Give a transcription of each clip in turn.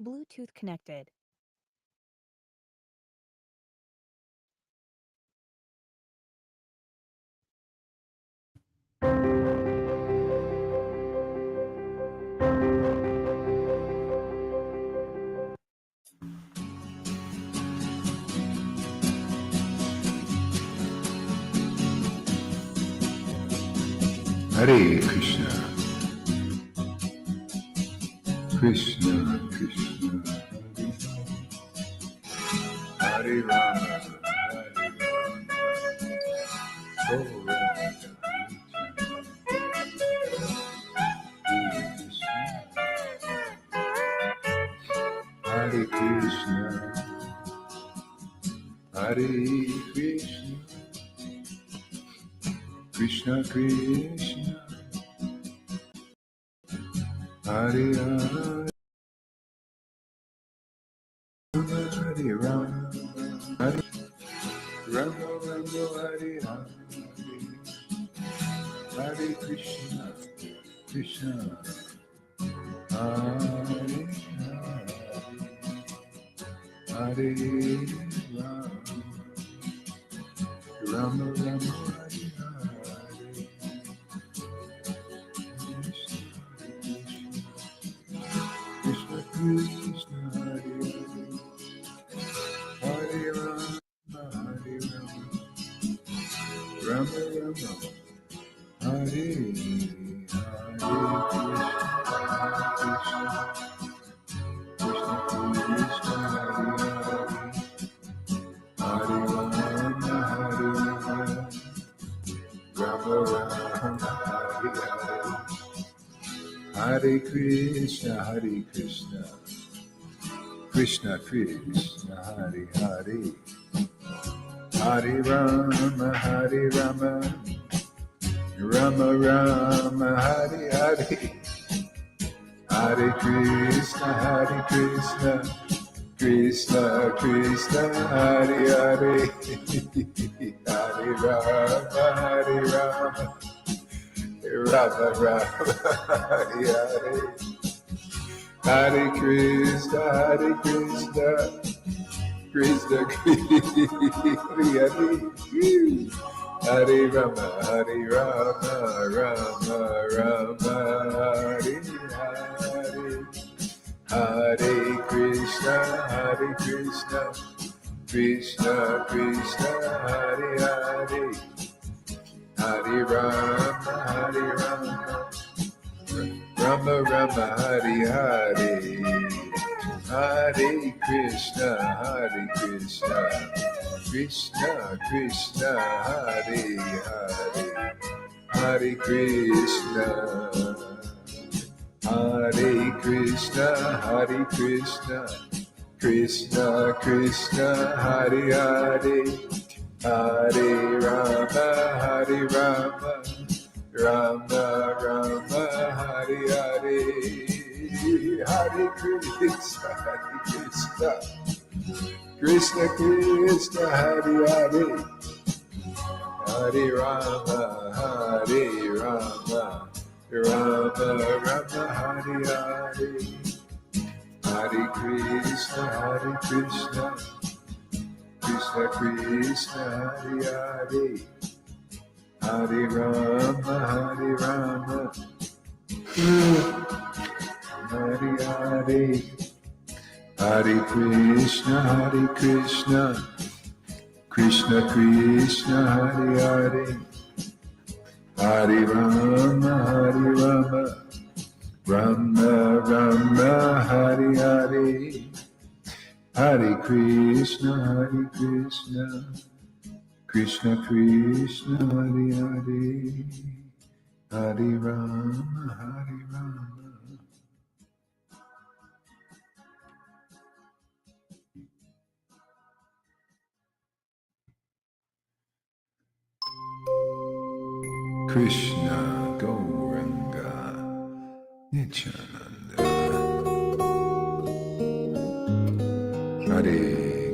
Bluetooth connected. Hare Krishna, Krishna Krishna, Hare Rama, Hare Rama, Hare Krishna, Hare Krishna, Krishna Krishna, Hare Hare, Hare Rama, Hare Rama, Rama, Hare Hare, Hare Krishna, Krishna, Hare Hare, Hare Rama, Rama Rama, Hare Hare, Krishna Krishna, Hare Hare, Hare Rama, Hare Rama, Rama Rama, Hare Hare, Hare Krishna, Hare Krishna, Krishna Krishna, Hare Hare, Hare Rama, Hare Rama, Rama Rama, Hare Hare, Hare Krishna, Hare Krishna, Krishna Krishna, Hare Hare, Hare Rama, Hare Rama, Rama Rama, Hare Hare, Hare Krishna, Hare Krishna, Krishna Krishna, Hare Rama, Hare Rama, Rama Rama, Hare Hare, Hare Krishna, Hare Krishna, Krishna Krishna, Hare Hare, Hare Rama, Hare Rama, Rama Rama, Hare Hare, Hare Krishna, Hare Krishna, Krishna Krishna, Hare Hare, Hare Krishna, Hare Krishna, Hare Krishna, Krishna Krishna, Hare Hare, Hare Rama, Hare Rama, Rama Rama, Hare Hare, Hare Krishna, Hare Krishna, Krishna Krishna, Hare Hare, Hare Rama, Hare Rama, Rama Rama, Hare Hare, Hare Krishna, Hare Krishna, Krishna Krishna, Hare Hare, Hare Rama, Hare Rama, Hare Hare, Hare Krishna, Hare Krishna, Krishna Krishna, Hare Hare, Hare Rama, Hare Rama, Rama Rama, Hare Hare, Hare Krishna, Hare Krishna, Krishna Krishna, Hare Hare, Hare Rama, Hare Rama. Krishna Gauranga Nityananda, Hare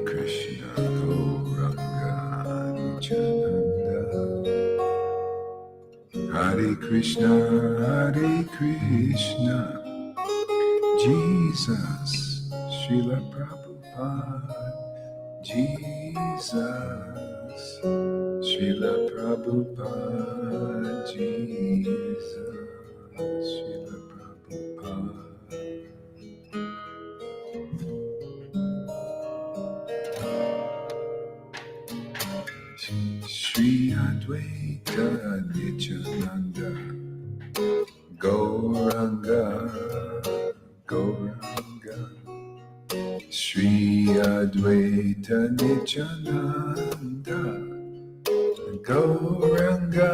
Krishna Gauranga Nityananda, Hare Krishna, Hare Krishna, Jesus Srila Prabhupada, Jesus, Srila Prabhupada, Jesus, Srila Prabhupada. Shri Advaita Nityananda Gauranga, Gauranga, Shri Advaita Nityananda Gauranga,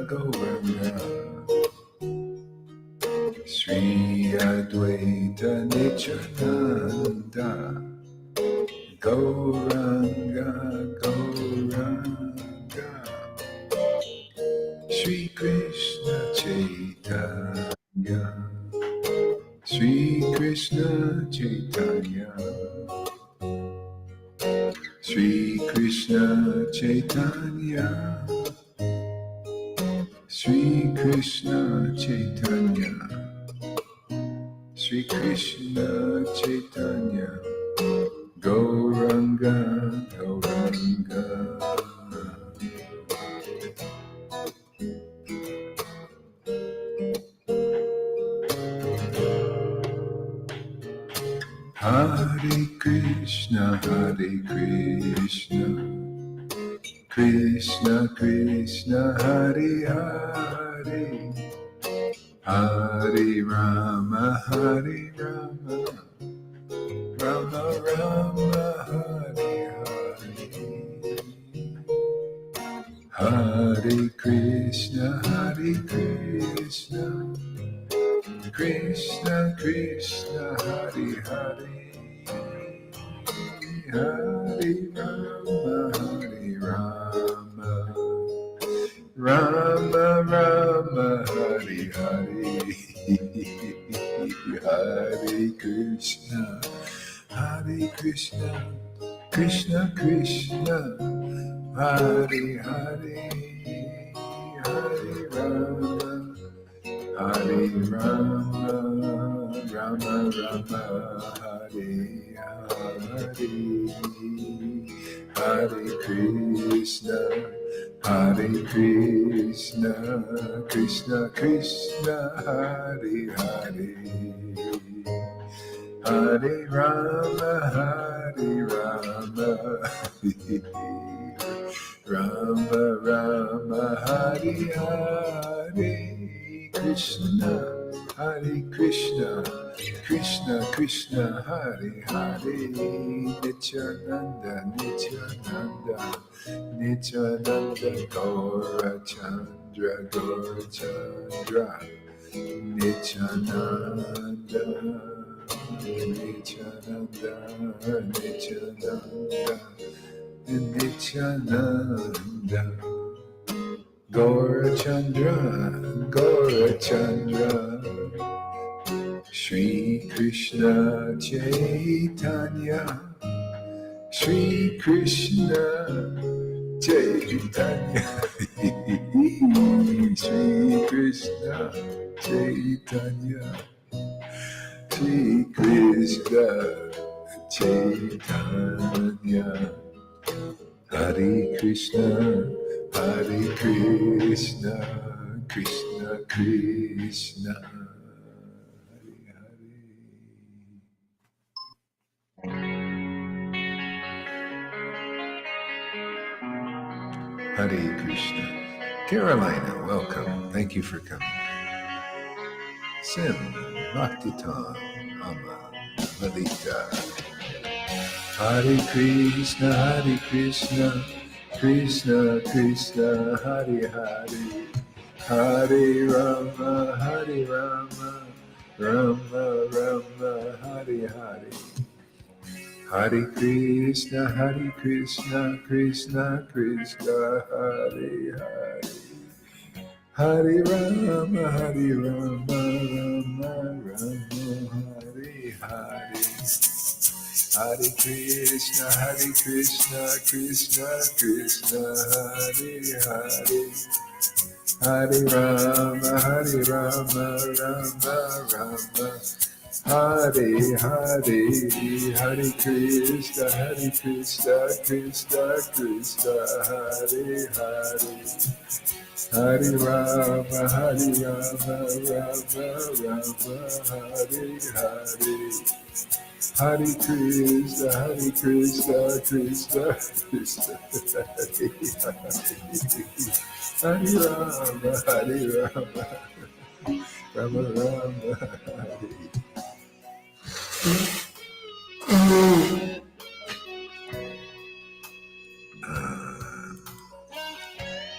Gauranga, Shri Advaita Nityananda Gauranga, Gauranga, Shri Krishna Chaitanya, Shri Krishna Chaitanya, Shri Krishna Chaitanya, Shri Krishna Chaitanya, Shri Krishna Chaitanya, Gauranga, Gauranga. Hare Krishna, Hare Krishna, Krishna Krishna, Hare Hare, Hare Rama, Hare Rama, Rama Rama, Hare Hare, Hare Krishna, Hare Krishna, Krishna Krishna, Hare Hare, Hare Rama, Hare Rama, Rama Rama, Hare Hare, Hare Krishna, Hare Krishna, Krishna Krishna, Hare Hare, Hare Rama, Hare Rama, Rama Rama, Hare Hare, Hare Krishna, Hare Krishna, Krishna Krishna, Hare Hare, Hare Rama, Hare Rama, Rama Rama, Hare Hare, Krishna, Hare Krishna, Krishna Krishna, Hare Hare, Nityananda, Nityananda, Nityananda, Gaura Chandra, Gaura Chandra, Nityananda, Nityananda, Nityananda, Nityananda, Gaura Chandra, Gaura Chandra, Shri Krishna Chaitanya, Shri Krishna Chaitanya, Shri Krishna Chaitanya, Shri Krishna Chaitanya, Hare Krishna, Hare Krishna, Krishna Krishna, Hare Krishna. Carolina, welcome. Thank you for coming. Sim, Bhaktitam, Mama, Malika. Hare Krishna, Hare Krishna, Krishna Krishna, Hare Hare, Hare Rama, Hare Rama, Rama Rama, Hare Hare, Hare Krishna, Krishna Krishna, Hare Hare, Hare Rama, Rama Rama, Hare Hare, Hare Krishna, Krishna Krishna, Hare Hare, Hare Rama, Rama Rama, Hare Hare, Hare Krishna, Krishna Krishna, Hare Hare, Hare Rama, Rama, Hare Hare, Hare Krishna, Krishna Krishna, Hare Hare, Hare Rama, Rama Rama,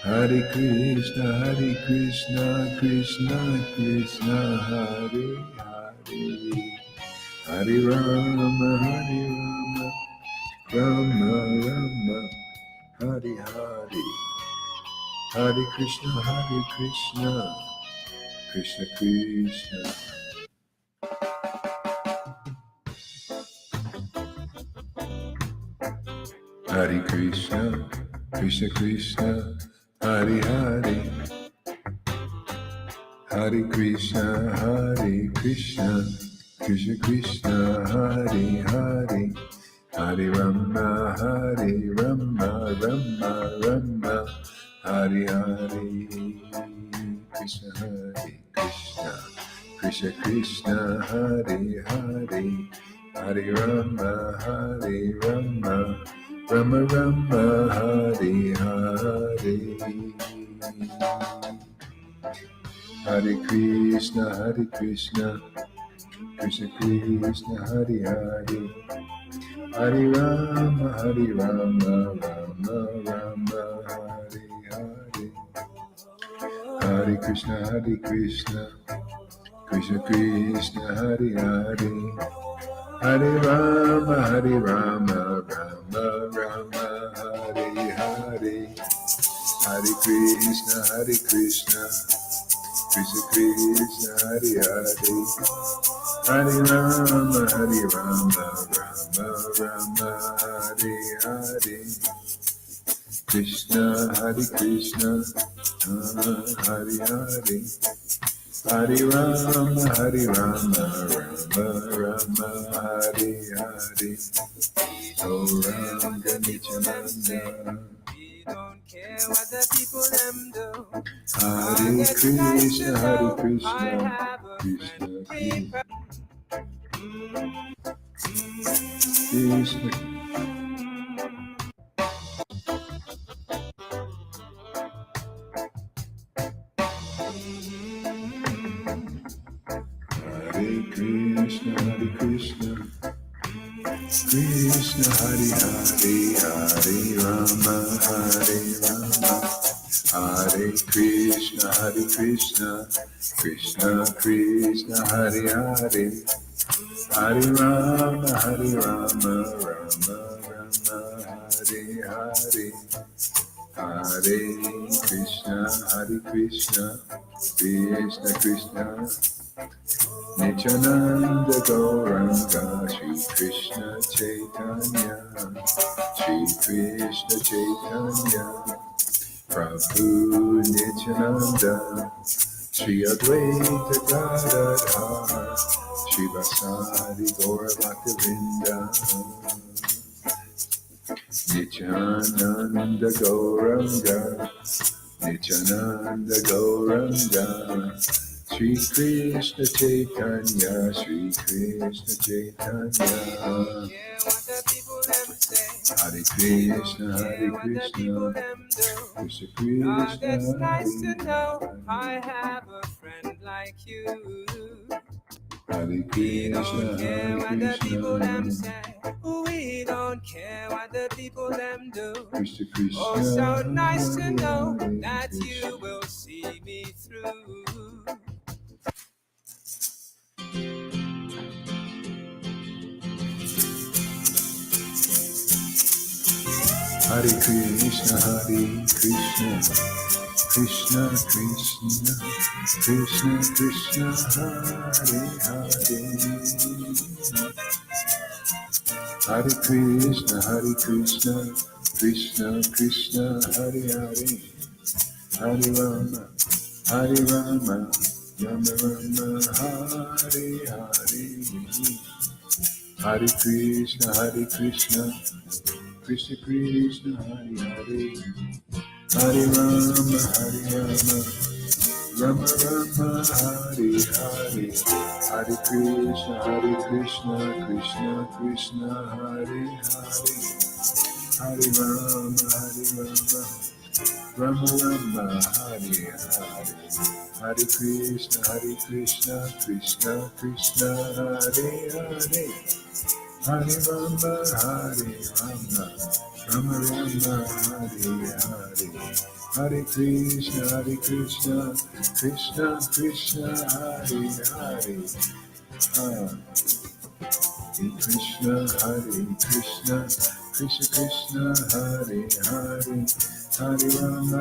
Hare Krishna, Krishna Krishna, Hare Hare, Hare Rama, Rama Rama, Hare Hare, Hare Krishna, Krishna Krishna. Hare Krishna, Krishna Krishna, Hare Hare, Hare Krishna, Krishna Krishna, Hare Hare, Hare Rama, Rama Rama, Hare Hare, Krishna Krishna, Krishna Krishna, Hare Hare, Hare Rama, Rama Rama, Hare Hare. Hare Krishna, Krishna Krishna, Hare Hare, Hare Rama, Rama Rama, Hare Hare, Hare Krishna, Krishna Krishna, Hare Hare, Hare Rama, Rama Rama, Hare Hare, Hare Krishna, Krishna Krishna, Hare Hare, Hare Rama, Rama Rama, Hare Hare, Krishna, Krishna, Hare Hare, Hare Rama, Rama Rama, Hare Hare, Gauranga Nityananda. Don't care what the people them do. Hare Krishna, Krishna I have a friend. Krishna. Hare Krishna, Krishna Hare Hare, Hare Rama, Hare Krishna, Krishna Krishna, Hare Hare, Hare Rama, Rama Rama, Hare Hare, Hare Krishna, Krishna Krishna, Nityananda Gauranga, Shri Krishna Chaitanya, Shri Krishna Chaitanya, Prabhu Nityananda, Shri Advaita Gadadhar, Shri Vasari Gaura Bhaktivinda, Nityananda Gauranga, Nityananda Gauranga, Shri Krishna Chaitanya, Shri Krishna Chaitanya, Hare Krishna, Krishna God, it's Krishna, nice to know I have a friend like you. Hare We Krishna, don't care what the people them Krishna, say. We don't care what the people them do. Krishna Krishna. Oh, so nice to know Hare that Krishna. you will see me through. Hare Krishna, Krishna Krishna, Krishna Krishna, Hare Hare, Hare Krishna, Krishna Krishna, Hare Hare, Hare Rama, Rama Rama Hare Hare, Hare Krishna Krishna Krishna Hare Hare, Hare Rama Rama Rama Hare Hare, Hare Krishna Krishna Krishna Hare Hare, Hare Rama Rama Rama Hare Hare, Hare Krishna Krishna Krishna Hare Hare, Hare Rama Rama Rama Hare Hare, Hare Krishna Krishna Krishna Hare Hare, Hare Krishna Krishna Krishna Hare Hare, Hare Rama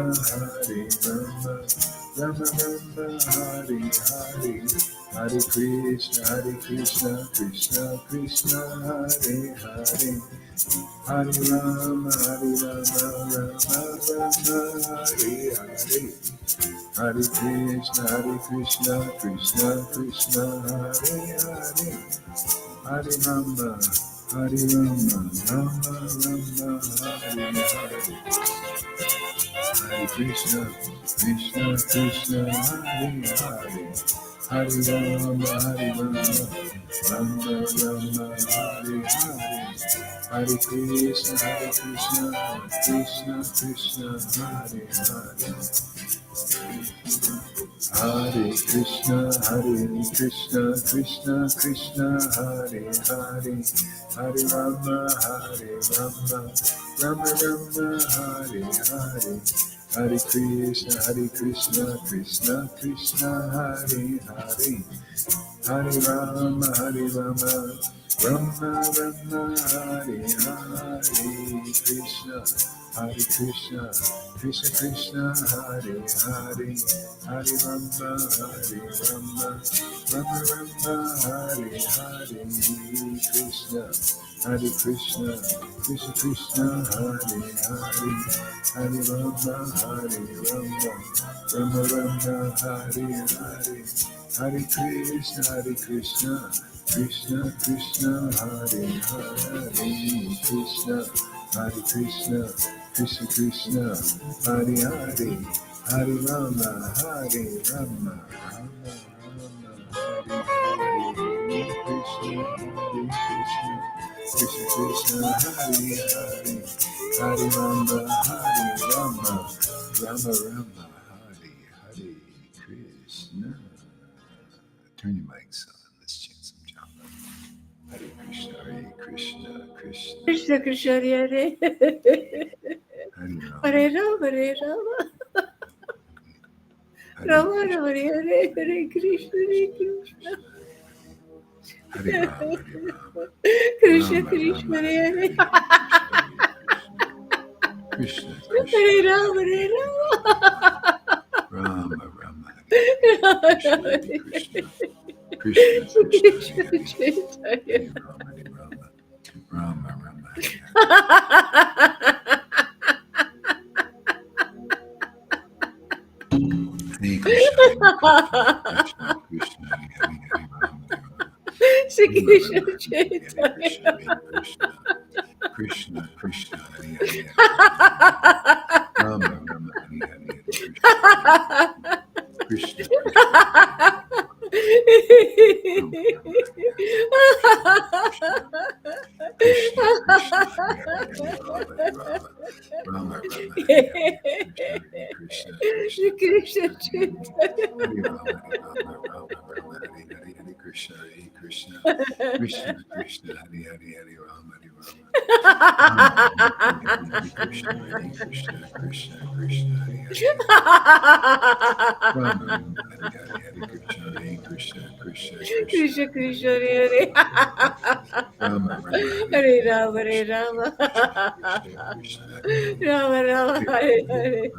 Rama Rama Hare Hare, Hare Krishna Krishna Krishna Hare Hare, Hare Rama Rama Hare Hare, Hare Krishna Krishna Hare Hare, Hare Rama Rama Hare Hare, Hare Krishna Krishna Hare Hare, Hare Rama Rama Hare Hare, Hare Krishna Krishna Hare Hare, Hare Krishna Krishna Hare Hare, Hare Rama Rama Hare Hare, Hare Krishna Krishna Hare Hare, Hare Rama Rama Hare Hare, Krishna Krishna Hare Hare, Hare Rama Rama Hare Hare, Krishna Krishna Hare Hare, Hare Rama Rama Hare Hare, Hare Krishna Krishna Hare Hare, Krishna Krishna Hare Hare, Hare Rama Hare Rama Hare Krishna Krishna Hare Hare, Hare Rama Rama Hare Hare, Krishna. Turn your mics on. Let's chant some japa. Hare Krishna Krishna Krishna Hare Hare, Hare Rama Hare Rama Rama Rama Hare Hare, Krishna Hare Rama Krishna Krishna Hare Hare, Krishna Hare Rama Rama Krishna Krishna Hare Chaitanya. Rama Hare Krishna Krishna Hare Rama Shri Krishna Chaitanya. Krishna Hare Rama Hare Krishna Rama Shri Krishna Chaitanya. Krishna Hare Rama Krishna Krishna Krishna Hare Rama Hare Rama Hare Rama Rama Rama Hare Hare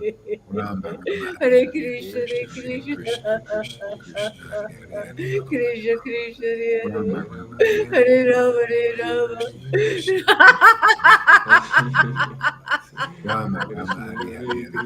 Hare Krishna Krishna Krishna Krishna Hare Rama Rama Hare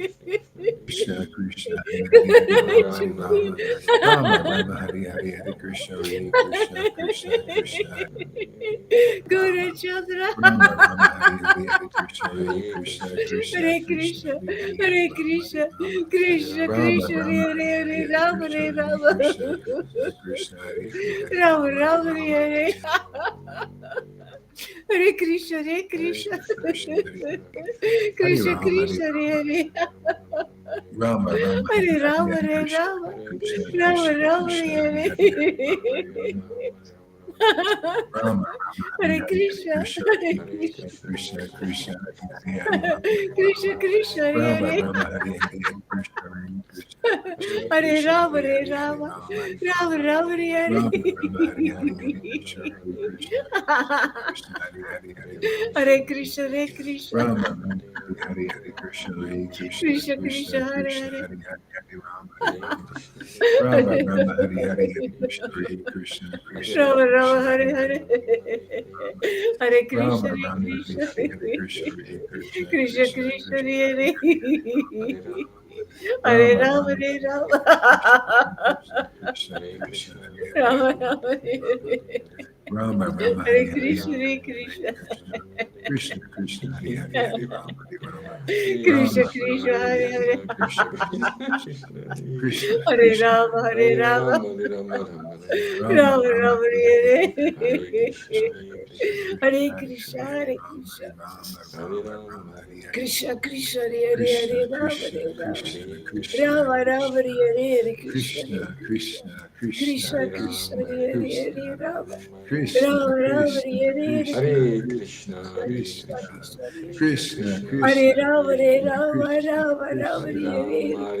Krishna Krishna Hare Hare Hare Hare Shukriya. Rama Rama Rama Hare Hare Hare Krishna Hare Krishna Krishna Krishna Gaura Chandra. Rama Rama Hare Hare Hare Krishna Hare Krishna Krishna Hare Krishna Krishna, Hare Hare Hare Hare Rama Krishna, Hare Krishna Rama Krishna, Rama Hare Hare Hare, Hare Hare Hare Rama, Krishna Hare Hare Rama, Krishna Krishna Krishna Hare Hare Hare Rama Rama Rama, Rama Hare Hare. Hare Krishna, Hare Hare Krishna, Krishna Hare Hare Krishna Rama Hare Krishna, Hare Hare, Rama Rama Hare Hare Hare Rama, Hare Hare Krishna Rama, Hare Krishna Rama Krishna Rama, Krishna Hare Hare Hare Hare. Rama Hare Rama, Hari Hare Hari Hari Krishna, Krishna, Hare Hare Krishna, Krishna, Krishna Hare Krishna, Krishna, Hari Hari Rama, Krishna Krishna, Hare Rama Hare, Rama, Hari Hari Hari Krishna, Hari Krishna Krishna Hare Krishna, Rama, Hari Hare Hari Hari Rama, Rama, Hari Rama Rama, Hare Rama Hare. Rama, Hari Hari Hari Krishna, Hari Krishna Krishna, Hari Hari Hari Rama, Hare Krishna, Hare Krishna, Rama Rama, Hari Hari Hari Krishna, Hari Krishna Krishna Krishna Krishna, Hare Krishna, Hare, Hari Hari Hari Rama, Hari Hare Rama, Krishna, Rama Rama, Hari Hari Hari Krishna, Hari Krishna Krishna Rama Rama, Krishna, Hare Hari Hare, Hari Hare Hare Rama Krishna, Hare Rama, Hari Krishna, Hari Hari Krishna, Hari Krishna Krishna Krishna Krishna, Krishna, Hari Hare Hari Hari Rama, Hare Hare Rama Rama, Rama, Hare Hari Rama,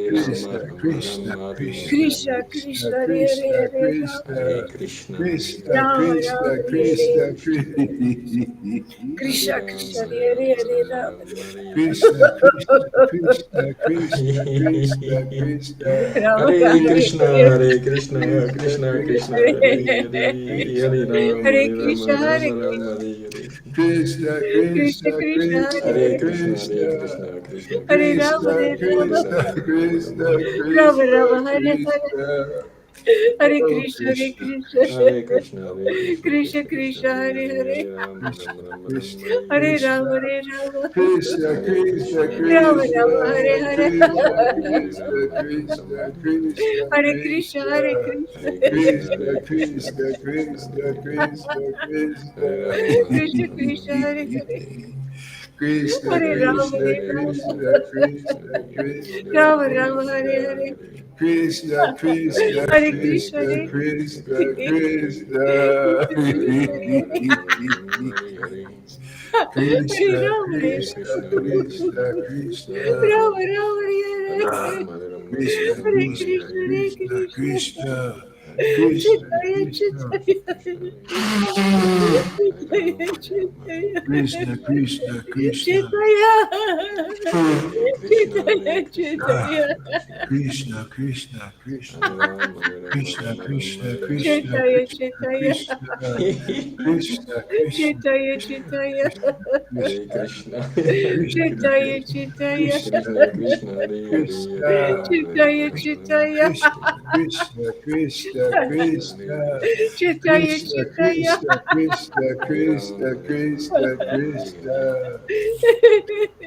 Hari Krishna, Krishna Krishna Hare Krishna, Krishna, Hari Hare Hari Rama Hari Krishna, Rama, Rama Rama, Hare Hari Hari Krishna, Hari Hare Hari Krishna, Krishna, Krishna Krishna, Hari Hari Hari Rama, Hari Rama, Krishna Rama Krishna, Rama, Hari Hare Hari Hare, Hari Krishna, Krishna, Krishna, Hari Krishna, Krishna, Krishna Hare Krishna, Rama, Hare Hare Rama, Rama, Hare Rama, Rama Rama, Rama Rama Rama, Rama, Hari Hari Hari Hare Hari Hare Hari Krishna, Krishna, Hare Krishna Krishna, Krishna, Hare Hari Krishna, Hari Hari Hare Rama, Krishna, Hari Rama, Hare Rama Rama, Rama, Hari Hare Hari Krishna Rama, Krishna, Hare Hare, Krishna Hare Rama, Krishna Hare Rama, Krishna Hare Krishna Krishna, Rama Hare Rama, Krishna Hare Hare, Hare Krishna, Krishna Hare Krishna, Krishna Krishna Krishna Hare Krishna, Rama, Krishna Hare Hare Hare, Krishna Hare Rama, Rama, Krishna Rama Rama, Hare Krishna Hare, Hare Krishna Hare Krishna, Krishna Krishna, Hare Krishna Krishna Krishna, Krishna, Hare Krishna Krishna Hare Krishna Rama, Krishna, Hare Krishna Hare Rama, Krishna Rama Rama, Hare Krishna Hare Hare, Rama, Hare Hare Krishna, Rama, Krishna Rama Krishna Rama, Hare Krishna Hare Krishna Krishna Krishna, Hare Hare, Krishna Hare Rama, Hare Krishna Krishna, Hare Krishna Rama Krishna, Rama, Krishna Hare Krishna Krishna Hare, Krishna, Krishna Hare Hare Krishna Rama, Krishna, Hare Hare Rama, Hare, Rama Rama Rama, Krishna Krishna Krishna Krishna Krishna Hare Krishna Rama Hare Rama, Krishna, Hare Hare Krishna, Krishna Krishna Krishna, Krishna Hare Krishna Hare, Krishna Hare Rama, Hare Hare Krishna, Rama, Hare Rama Krishna Rama, Krishna, Hare Hare. Krishna Krishna Krishna Krishna, Hare Krishna Hare Hare, Krishna, Hare Krishna Krishna, Krishna Hare Krishna, Rama, Krishna Krishna Hare Krishna, Hare Rama, Krishna Rama, Rama Rama, Krishna Hare Rama Krishna Rama, Hare Hare, Krishna Hare Oh Krishna, Hare Krishna Krishna, Krishna Hare Krishna, Hare Krishna, Krishna Krishna Krishna, Krishna, Hare Hare Hare, Hare, Hare Rama, Rama Krishna Rama, Rama Krishna Hare Hare Rama, Krishna Hare Rama, Krishna Hare Krishna Krishna, Hare Rama Krishna, Rama, Hare Krishna Hare, Krishna Hare Krishna Rama, Rama Krishna Rama, Hare Krishna Hare Krishna, Hare Krishna Krishna, Hare Krishna, Krishna Hare Krishna, Krishna Krishna Krishna Krishna, Krishna Hare Krishna Rama, Krishna Rama Krishna, Rama, Hare Hare Hare, Hare. Krishna Hare Hare Rama, Krishna, Krishna Hare Hare Rama, Krishna, Krishna Krishna Krishna, Krishna Hare Krishna Rama Rama, Rama, Rama Hare Krishna Rama, Hare, Hare Krishna Hare Krishna Hare Krishna, Hare Krishna, Krishna Hare Krishna, Krishna, Krishna Krishna Krishna, Hare Hare Hare Rama, Rama Rama, Hare Hare Hare Krishna Rama, Hare Hare Krishna Krishna, Hare Krishna, Krishna Krishna Krishna Krishna, Rama Rama, Hare Hare Rama, Rama Krishna Rama, Hare Hare Krishna Krishna, Hare Hare Krishna Krishna, Krishna Hare Krishna Krishna, Chaitanya, Krishna Krishna, Chaitanya, Hare Krishna, Hare Chaitanya, Rama, Rama Chaitanya, Rama, Krishna Krishna Krishna Chaitanya, Hare Krishna, Hare Chaitanya, Krishna, Ah, Chaitanya, Krishna Krishna, Krishna Krishna Hare Krishna Rama, Rama Krishna Rama, Rama, Krishna Hare Hare. Krishna Chaitanya, Krishna Chaitanya, Krishna Krishna Krishna Chaitanya, Chaitanya, Hare Krishna Krishna, Hare Krishna Krishna, Chaitanya, Chaitanya, Krishna Krishna Krishna, Hare Hare, Hare Krishna Rama, Rama Chaitanya, Rama, Rama, Chaitanya, Hare Krishna, Hare. Krishna, Krishna, Hare Krishna, Hare Krishna, Krishna, Chaitanya, Krishna, Chaitanya. Krishna, Krishna, Hare Krishna, Rama, Rama Krishna,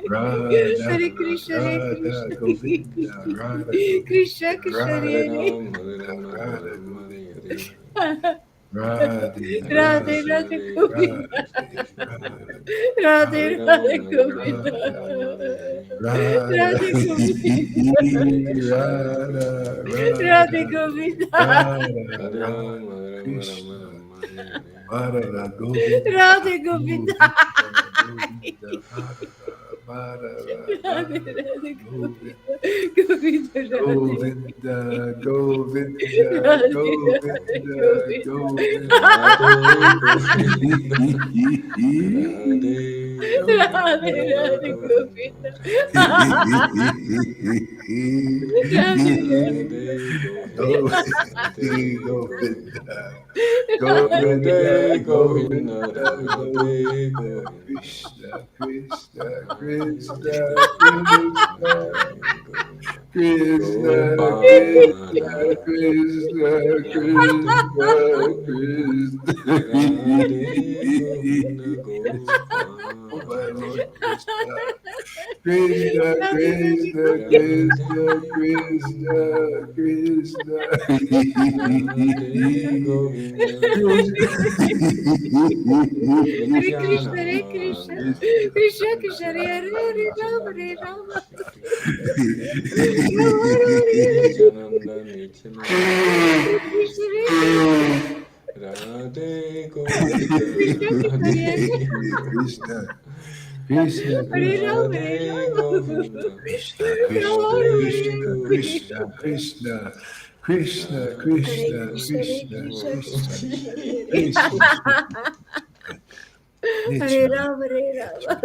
Rama, Hare Hare. Krishna, Radha, Hare Krishna, Hare Radha, Krishna. Govinda, Radha, Krishna, Govinda, Krishna, Hare Radha, Hare Rama, Hare Govinda, Rama, Rama Radha, Rama, Hare Govinda, Hare. Radhe, Hare Radhe, Krishna, Radhe, Radhe, Hare Krishna, Govinda. Krishna Radhe, Krishna, Hare Hare. Radhe, Hare Radhe, Radhe, Rama, Hare Rama, Govinda. Rama Radhe, Rama, Hare Hare. Radha, Radhe, Govinda. Hare Krishna, Radha, Krishna Krishna, Radhe, Krishna Radha, Govinda. Hare. Radha, Hare Radha, Rama, Hare Rama, Rama Krishna, Rama, Hare Hare. Radha, Govinda, Radhe, Govinda. Govinda, Govinda, Radha, Radha, Radhe, Radha, Radhe, Govinda, Govinda. Govinda, Radhe. Govinda, Govinda, Radhe, Radhe, Govinda, Govinda. Govinda. Radhe Govinda, Radhe Radhe, Govinda, Radhe, Govinda, Govinda. Radhe. Radhe, Radhe. Radhe Go, Govinda, Radhe Govinda, Govinda, Govinda, Radhe Govinda, Govinda, Radhe Govinda, Govinda, Krishna, Krishna, Radhe Krishna, Govinda, Krishna, Radhe Govinda, Krishna, Krishna, Gopala, Krishna, Radhe Krishna, Govinda, Radhe Govinda, Krishna. Oh my Lord Gopala. Krishna, Krishna, Radhe, Krishna, Krishna, Krishna, Radhe Krishna. Radhe Govinda, Hare Krishna, Hare Krishna, Nityananda, Krishna Krishna, Hare Hare, Nityananda, Hare Rama, Hare Nityananda, Rama, Krishna Krishna, Rama Rama, Hare Hare, Nityananda, Nityananda, Hare Krishna, Hare Krishna, Radhe Govinda, Krishna Radhe Krishna, Krishna, Hare Krishna, Ram, Radhe Hare Govinda, Krishna, Krishna, Radhe Krishna, Krishna, Govinda, Krishna, Krishna, Radhe Hare Krishna, Krishna, Hare Krishna, Krishna, Krishna, Krishna Krishna, Hare Krishna, Hare Nityananda, Ram, Hare Nityananda, Ram.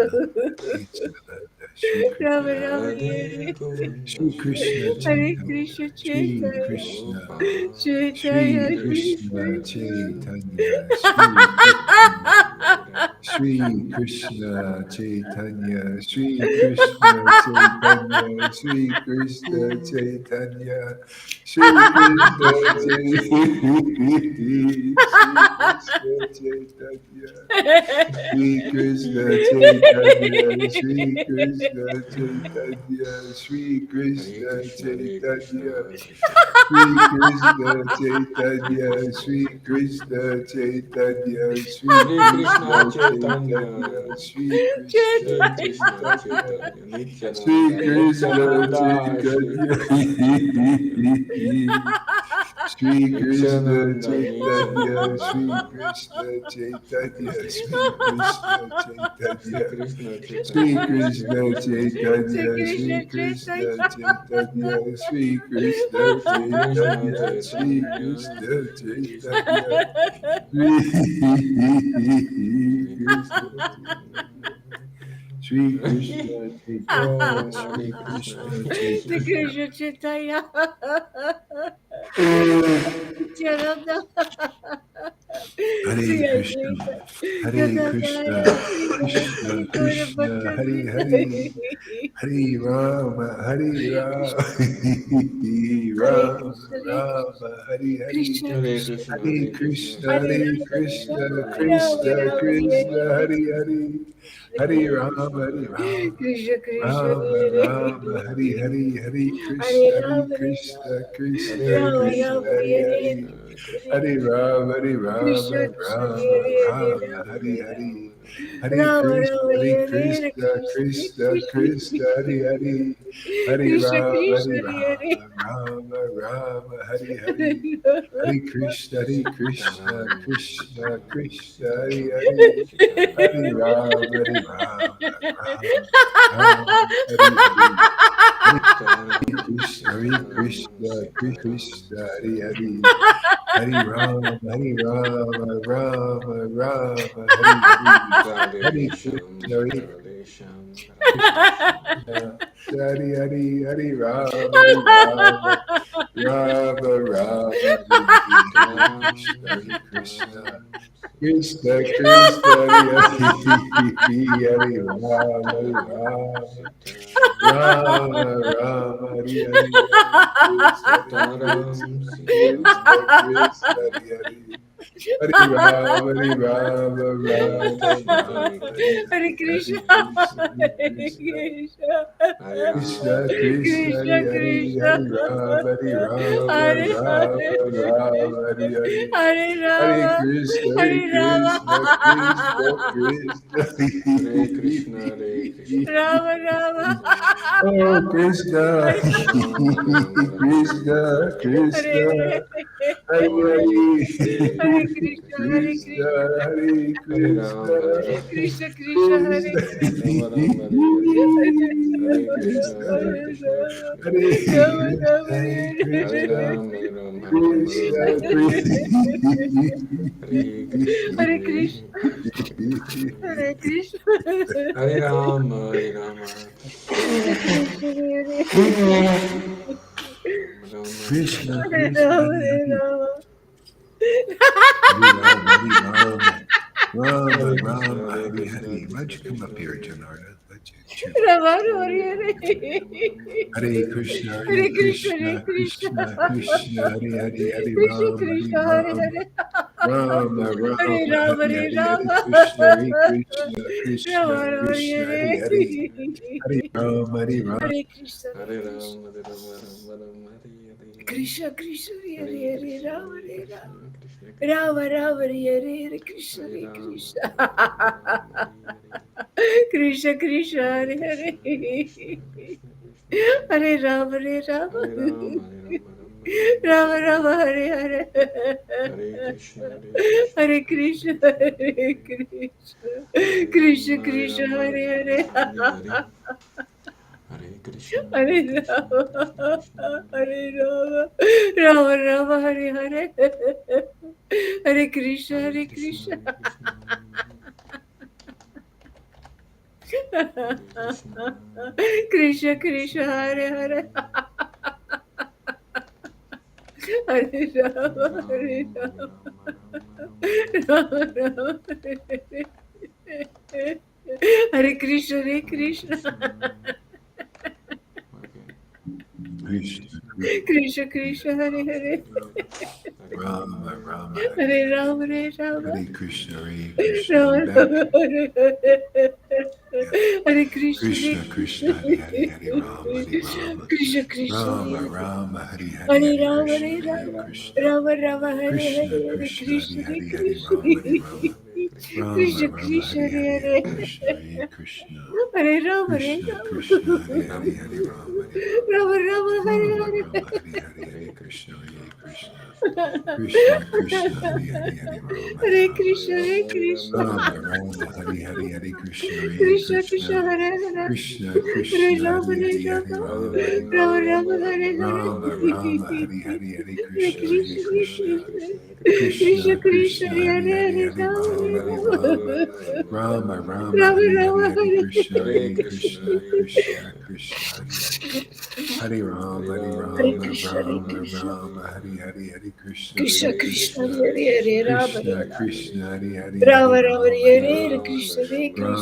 Nityananda, Shri Ram Krishna, Ram, Radhe Hare Govinda, Shri Krishna Hare Chaitanya, Krishna, Shri Chaitanya, Krishna, Gopal, Chaitanya, Shri Krishna, Krishna Krishna. Chaitanya, Shri Krishna, Hare Shri Krishna Chaitanya, Shri Krishna Chaitanya, Shri Krishna Chaitanya, Shri Krishna Chaitanya, Shri Krishna Chaitanya. Shri Krishna Chaitanya, Shri Krishna Chaitanya, Shri Hare Krishna Krishna, Hare Chaitanya, Krishna, Krishna Krishna, Shri Krishna Hare Chaitanya, Krishna, Shri Krishna Chaitanya, Shri Hare Krishna Krishna Chaitanya, Chaitanya, Shri Krishna Shri Chaitanya. Krishna Chaitanya, Chaitanya, Shri Nityananda, Krishna Nityananda, Shri Krishna Chaitanya, Chaitanya. Shri Krishna Nityananda, Chaitanya, Shri Nityananda, Krishna Chaitanya, Shri Krishna Shri Chaitanya, Krishna Shri Chaitanya, Shri Krishna Krishna Chaitanya, Chaitanya, Krishna, Shri Chaitanya. Krishna Chaitanya, Shri Krishna Shri Krishna Chaitanya, Shri Chaitanya, Krishna Shri Krishna Chaitanya, Chaitanya, Shri Hare Krishna Krishna. Shri Krishna Chaitanya, Oh, Shri Hare Krishna, Krishna The Chaitanya. Krishna Chaitanya. Nityananda. Hare Sri Krishna, Advaita. Hare Gadadara. Krishna, Sri Krishna Gauri. Gaura Krishna, Bhatta Hare Hare, Vrinda. Hare Rama, Hare Rama, Krishna. Hare Rama Krishna, Hare Krishna. Rama, Hare Hare, Krishna, Hare Krishna. Krishna, Hare Hare Krishna, Krishna, Hare Krishna Hare Rama, Krishna, Hare Krishna, Hare Rama, Rama, Krishna Rama, Hare Krishna, Rama, Hare Hare Hare, Hare Hare Rama, Krishna, Hare Hare Rama. Krishna, Krishna, Krishna, Rama Hare Rama Rama, Hare Hare. Hare Hare Hare Hare, Krishna Hare Hare Rama, Hare Krishna Rama. Krishna Hare Rama, Krishna Rama, Krishna, Hare Hare Hare Hare Krishna, Krishna Hare. Hare Rama Hare Krishna, Krishna, Rama Krishna, Rama Hare Hare Hare Rama Rama, Hare Rama. Hare Hare Rama, Hare Rama, Krishna Rama, Hare Hare Hare Krishna Krishna Krishna Hare Hare Hare Krishna, Rama Krishna, Hare Hare Hare. Rama Rama Rama Hare Hare Hare Krishna Hare Krishna Sitaram, Krishna Sitaram, Krishna Hare Sitaram, Hare Hare Sitaram, Rama Hare Rama Rama Rama Hare Hare Sitaram, Krishna, Hare Sitaram, Krishna, Krishna Sitaram, Krishna, Hare Sitaram. Hare, Hare Rama, Hare Rama, Rama Rama, Hare Hare, Hare Radesham, Krishna, Hare Radesham, Radesham. Krishna, Hare Hare, Hare Rama, Hare Rama, Rama Rama, Hare Hare, Hare Krishna, Sitaram, Hare Krishna, Sitaram, Krishna Sitaram. Krishna, Hare Hare, Hare Rama, Hare Sitaram, Rama. Sitaram. Rama, Rama, Hari Hari, Hari Krishna, Hari Sitaram, Krishna, Krishna, Krishna, Sitaram. Hari Hari. Hari Rama, Hari Rama, Hare Rama, Krishna, Rama, Hare Hari Krishna, Hare Hari, Krishna, Krishna Hari Krishna, Krishna, Hari Hare Hare Krishna. Krishna, Hare Krishna, Ram, Hare Krishna, Krishna, Hari Ram, Hari, Krishna, Hari Rama, Hari Rama, Hare Rama, Hare, Rama, Hari Hari. Hare Hare Rama, Krishna, Hare Hare Krishna, Krishna, Rama, Krishna. Hare Krishna, Hare Krishna, Rama Krishna Rama, Krishna, Oh, Krishna, Hare Hare Ram, Hare Ram, Hare Krishna, Hare Krishna, Hare Ram, Hare, Hare Hare Krishna, Krishna, Hare Krishna Krishna, Krishna, Krishna, Hare Hare Krishna, Ram, Hare Ram, Krishna Krishna, Hare Krishna, Rama Ram, Hare Hare, Hare Krishna, Krishna, Hare Krishna, Krishna Hare Krishna, Krishna, Hare Hare Krishna, Ram, Hare Ram, Hare Ram, Hare Krishna, Hare Krishna, Hare Hare Krishna, Krishna, Krishna Hare Krishna, Hare Ram, Hare Rama, Krishna Krishna, Hare Ram Ram, Hare Krishna, Hare, Hare Krishna, Rama, Hare Hare Hare. Rama. Hare Rama, Hare Rama, Rama, Hare Krishna, Rama, Hare Hare Krishna, Hare. Why don't Krishna you come Krishna, up here, Hare Janarda? Let you choose. Rama, Hare Hare Ram, Hare Ram, Hare Hare Krishna, Hare Hare Krishna, Hare Krishna, Krishna, Krishna Hare Krishna, Krishna, Hare Hare, Hare Krishna Rama, Hare Krishna, Hare Rama, Hare, Rama Rama, Hare Hare Rama, Hare, Hare Hare Rama, Krishna, Hare Krishna, Krishna Rama, Krishna, Hare Hare Hare, Hare, Hare Rama, Hare Rama. Hare Krishna, Hare Hare Krishna, Ram, Hare Ram, Ram Ram, Hare Hare. Krishna Krishna, Hare Hare Hare, Krishna, Rama, Hare Hare Krishna, Rama, Krishna Krishna, Rama, Hare Rama, Hare. Hare Hare, Krishna, Hare Hare Ram, Krishna, Hare Ram, Ram Hare Hare. Krishna Krishna, Hare Hare Krishna, Hare Hare, Krishna, Krishna Krishna, Hare Hare Hare. Rama, Hare Rama, Hare Ram, Hare Ram, Rama Rama Hare Hare. Hare Krishna, Hare Krishna, Hare Krishna Krishna, Krishna, Hare Hare Krishna, Hare Krishna Rama, Hare Krishna, Rama, Hare Rama Hare, Rama, Hare Hare. Hare Krishna, Hare Hare Krishna, Krishna Rama, Krishna, Hare Hare Hare. Rama, Rama Rama, Hare Hare, Hare Krishna, Hare Hare Krishna, Krishna, Hare Krishna, Hare Krishna, Krishna Hare Krishna, Krishna, Hare Hare, Hare Hare Rama, Hare Ram, Hare Rama, Rama, Rama Rama, Rama Hare Hare. Rama, Hare Krishna, Hare Hare Krishna, Krishna. Okay. Hare Krishna, Krishna. Krishna Krishna, Hare Hare, Hare Hare. Hare Ram, Rama, Hare Rama, Ram, Hare Hare Hare Hare. Rama, Hare. Hare Rama, Hare Krishna, Hare Krishna. Rama You back? Rama, Hare Yeah. Hare Krishna, Hare Krishna, Krishna, Krishna, Hare Hare, Hare Rama, Hare Rama. Krishna Krishna, Rama, Hare Rama, Hare Hare, Hare Hare Rama, Krishna, Hare Hare Rama, Krishna. Rama Rama, Hare Krishna, Hare, Hare Krishna, Krishna, Hare Hare Hare, Hare Krishna, Rama, Hare Rama. Rama, Krishna Rama, Krishna, Hare Hare, Hare Hare Hare, Krishna, Hare Krishna. Hare Rama, Hare Krishna, Krishna, Hare Rama, Hare, Ram, Hare Hare Rama, Ram, Hare Hare Rama. Rama Ram, Rama, Hare Hare Rama, Hare. Rama, Hare. Hare Hare, Hare Hare Krishna, Krishna, Hare Hare Krishna. Krishna, Krishna Krishna, Krishna, Krishna, Hare Hare Hare, Hare. Hare Rama, Hare Hare Rama. Krishna, Hare Hare Ram, Hare Ram, Krishna, Hare Rama, Ram, Rama, Krishna Hare Krishna.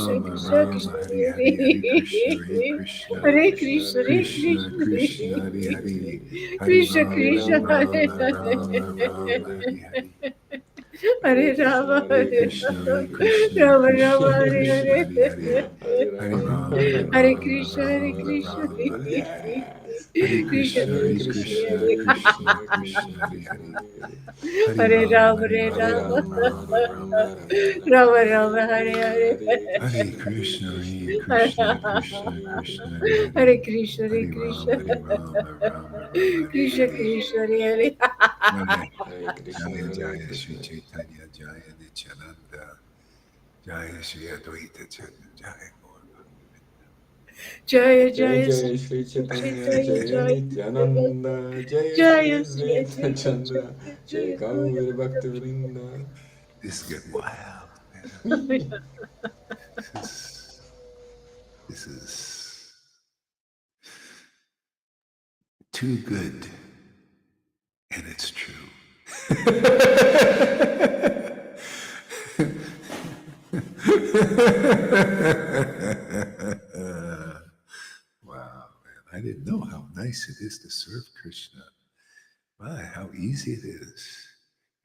Hare, Hare Krishna, Hare Krishna Krishna. Krishna, Hare Hare, Krishna, Hare Krishna, Rama, Hare Hare Hare, Hare Rama, Hare Rama, Hare Ram, Rama Hare Rama. Ram, Rama, Hare Hare Ram, Hare, Ram, Rama, Hare Rama, Krishna. Hare Hare, Hare Hare Krishna, Hare Hare Krishna, Krishna, Hare Hare Krishna. Krishna, Krishna, Hare Krishna. Krishna Krishna, Krishna, Krishna, Hare Hare Hare, Hare, Hare Hare Hare Rama, Rama, Ram, Hare Hare Ram, Rama. Hare Rama, Ram, Hare Ram, Rama, Hare Rama, Rama Krishna. Hare Rama, Hare, Hare Hare Krishna, Hare Hare Krishna, Krishna, Hare Krishna, Krishna. Krishna, Hare Hare Hare Ram, Hare Hare Ram, Hare Hare Rama, Ram, Krishna, Hare Hare Rama, Ram, Krishna, Hare Rama, Hare. Hare Hare, Hare Krishna, Krishna Hare Hare Krishna, Krishna, Krishna, Hare Hare Krishna, Hare, Rama Krishna Krishna, Rama, Krishna, Krishna, Hare Hare Hare. Hare, Hare Rama Rama, Ram, Hare Hare Hare Hare, Ram. Ram, Krishna, Hare Hare Ram, Hare Krishna, Ram, Rama, Hare Krishna Ram, Rama, Krishna, Hare Hare Ram. Hare, Hare Krishna, Hare Hare Krishna. Hare Hare Krishna, Krishna, Hare Hare Krishna, Krishna, Krishna, Krishna Krishna, Krishna, Hare Hare Hare, Hare. Hare Krishna Rama, Hare Krishna, Rama, Rama, Hare Rama, Rama, Rama, Rama, Rama, Rama, Rama, Rama. Hare Hare Hare. Hare Hare Krishna, Rama, Hare Hare Hare Krishna, Krishna, Hare Hare Rama, Krishna, Krishna, Rama Krishna Rama, Krishna, Krishna, Hare Hare Krishna, Hare, Hare Hare. Hare. Hare Hare Rama, Rama, Hare Hare Rama, Rama, Krishna, Rama Hare Rama, Krishna, Rama. Rama, Hare Hare. Yes. Hare Krishna Krishna, Hare Hare Krishna, Krishna, Krishna, Hare Hare Krishna, Krishna, Hare Krishna, Krishna, Hare Krishna Hare. Hare. Hare Hare Ram, Rama, Hare Hare Hare Ram, Rama, Ram, Rama, Ram, Hare Ram, Rama, Hare Rama Hare. Rama, Rama Hare Rama, Hare. Hare Hare Hare. Hare Krishna, Hare Krishna, Hare Krishna, Krishna, Krishna Krishna, Krishna, Hare Krishna, Hare. Hare Hare. Hare Krishna, Hare Hare Ram, Krishna, Hare Ram, Ram, Ram, Hare Krishna Hare. Krishna, Hare Hare. Jaya, Hare Krishna, Jaya, Hare Jaya, Sri Krishna. Chaitanya, Jaya Nityananda, Jaya Sri Advaita Chanda, Jaya Gaur Bhaktivinoda. Jaya Jai Jaya Jai Sri Shri Chaitanya, Chaitanya, Jai Jaya Nityananda, Jai Shri Jaya Sri Advaita Advaita Chandra, Chandra, Jai Jaya Gaura Gaur Bhakta Bhatta. Vrinda. This is getting wild, man. This this is too good, and it's true. Wow, man. I didn't know how nice it is to serve Krishna. My, how easy it is.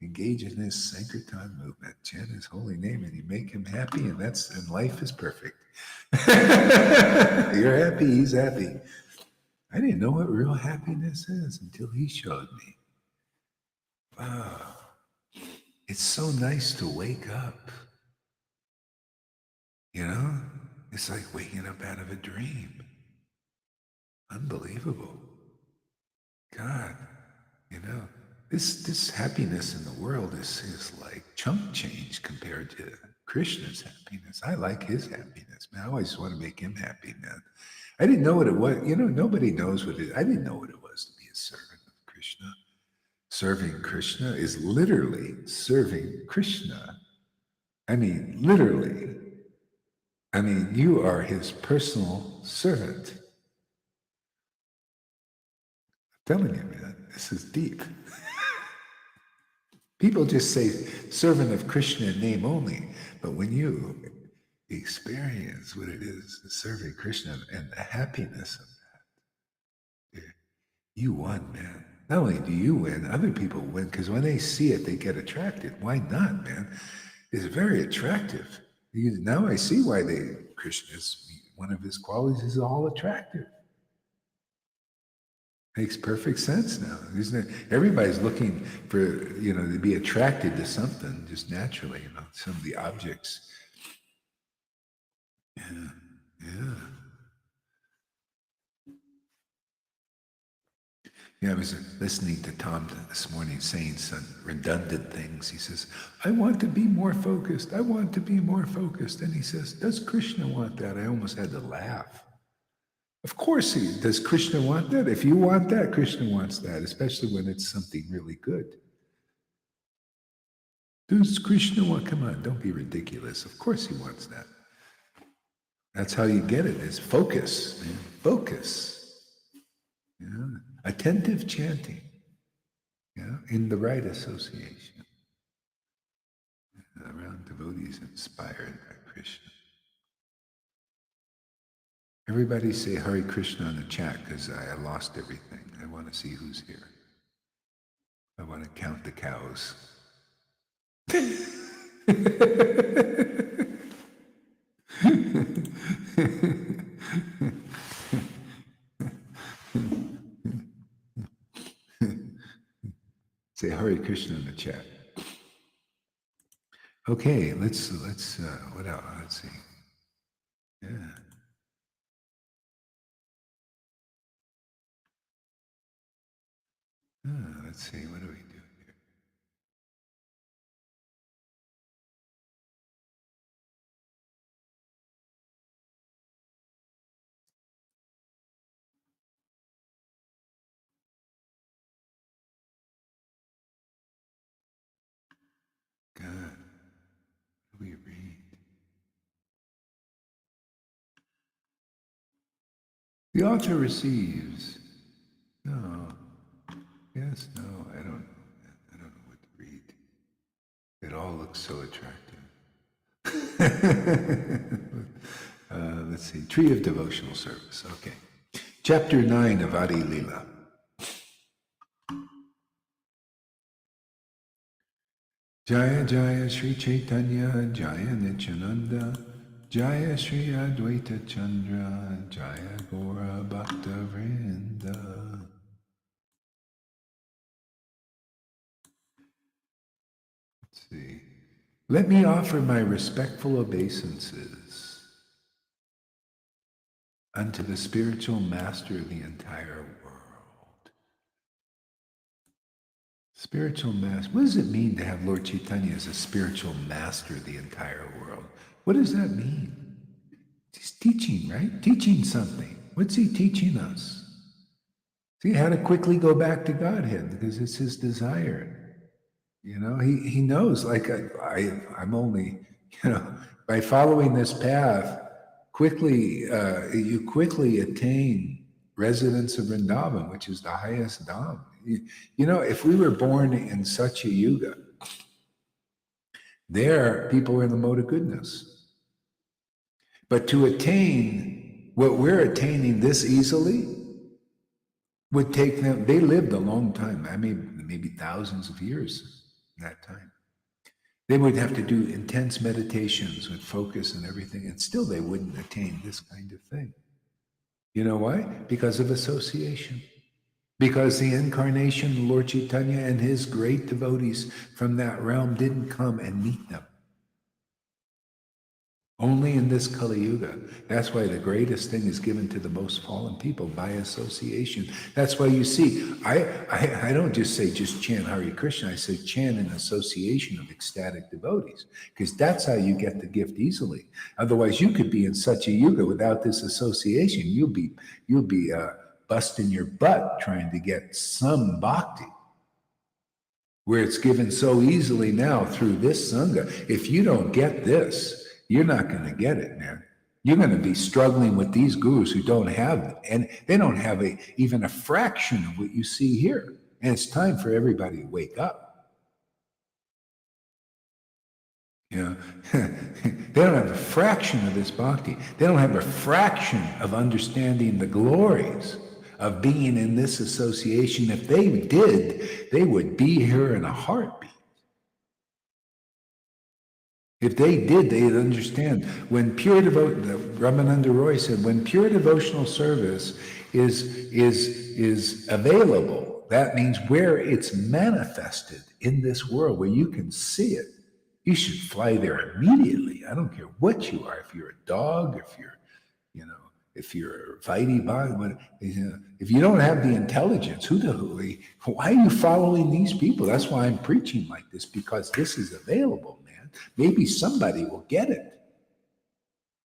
Engage in this Sankirtan movement, chant his holy name, and you make him happy, and life is perfect. You're happy, he's happy. I didn't know what real happiness is until he showed me. Wow. It's so nice to wake up. You know? It's like waking up out of a dream. Unbelievable. God, you know, this happiness in the world is like chump change compared to Krishna's happiness. I like his happiness, man. I always want to make him happy, man. I didn't know what it was. You know, nobody knows what it is. I didn't know what it was to be a servant of Krishna. Serving Krishna is literally serving Krishna. I mean, literally. I mean, you are his personal servant. I'm telling you, man, this is deep. People just say servant of Krishna in name only, but when you experience what it is serving Krishna and the happiness of that, you won, man. Not only do you win, other people win because when they see it, they get attracted. Why not, man? It's very attractive. Now I see why Krishna's one of his qualities is all attractive. Makes perfect sense now, isn't it? Everybody's looking for, to be attracted to something just naturally, some of the objects. Yeah, yeah. Yeah, I was listening to Tom this morning saying some redundant things. He says, I want to be more focused. I want to be more focused. And he says, does Krishna want that? I almost had to laugh. Of course he does. Krishna want that? If you want that, Krishna wants that, especially when it's something really good. Does Krishna want? Come on, don't be ridiculous. Of course he wants that. That's how you get it, is focus, man. Focus. Yeah. Attentive chanting. Yeah, in the right association. Around devotees inspired by Krishna. Everybody say Hare Krishna in the chat, because I lost everything. I want to see who's here. I want to count the cows. Say Hare Krishna in the chat. Okay, let's what else? Let's see. Yeah. Let's see, what do we do here? God, what do we read? The author receives. No. Yes, no, I don't know what to read. It all looks so attractive. Let's see, Tree of Devotional Service, okay. Chapter 9 of Adi Lila. Jaya Jaya Sri Caitanya, Jaya Nityananda, Jaya Sri Advaita Chandra, Jaya Gora Bhakta Vrinda. Let's see. Let me offer my respectful obeisances unto the spiritual master of the entire world. Spiritual master. What does it mean to have Lord Caitanya as a spiritual master of the entire world? What does that mean? He's teaching, right? Teaching something. What's he teaching us? See how to quickly go back to Godhead, because it's his desire. You know, he knows, like I'm only, by following this path, you quickly attain residence of Vrindavan, which is the highest Dham. If we were born in such a yuga, there people were in the mode of goodness. But to attain what we're attaining this easily would take them, they lived a long time. I mean, maybe thousands of years in that time. They would have to do intense meditations with focus and everything, and still they wouldn't attain this kind of thing. You know why? Because of association. Because the incarnation, Lord Caitanya and his great devotees from that realm didn't come and meet them. Only in this Kali Yuga. That's why the greatest thing is given to the most fallen people by association. That's why you see, I don't just say just chant Hare Krishna. I say chant in association of ecstatic devotees, because that's how you get the gift easily. Otherwise, you could be in such a yuga without this association. You'll be busting your butt trying to get some bhakti, where it's given so easily now through this Sangha. If you don't get this, you're not going to get it, man. You're going to be struggling with these gurus who don't have it, and they don't have even a fraction of what you see here. And it's time for everybody to wake up. They don't have a fraction of this bhakti. They don't have a fraction of understanding the glories of being in this association. If they did, they would be here in a heartbeat. If they did, they'd understand. When pure Ramananda Roy said, when pure devotional service is available, that means where it's manifested in this world, where you can see it, you should fly there immediately. I don't care what you are. If you're a dog, if you're, if you're Vaidhi Bhagavad, if you don't have the intelligence, why are you following these people? That's why I'm preaching like this, because this is available, man. Maybe somebody will get it.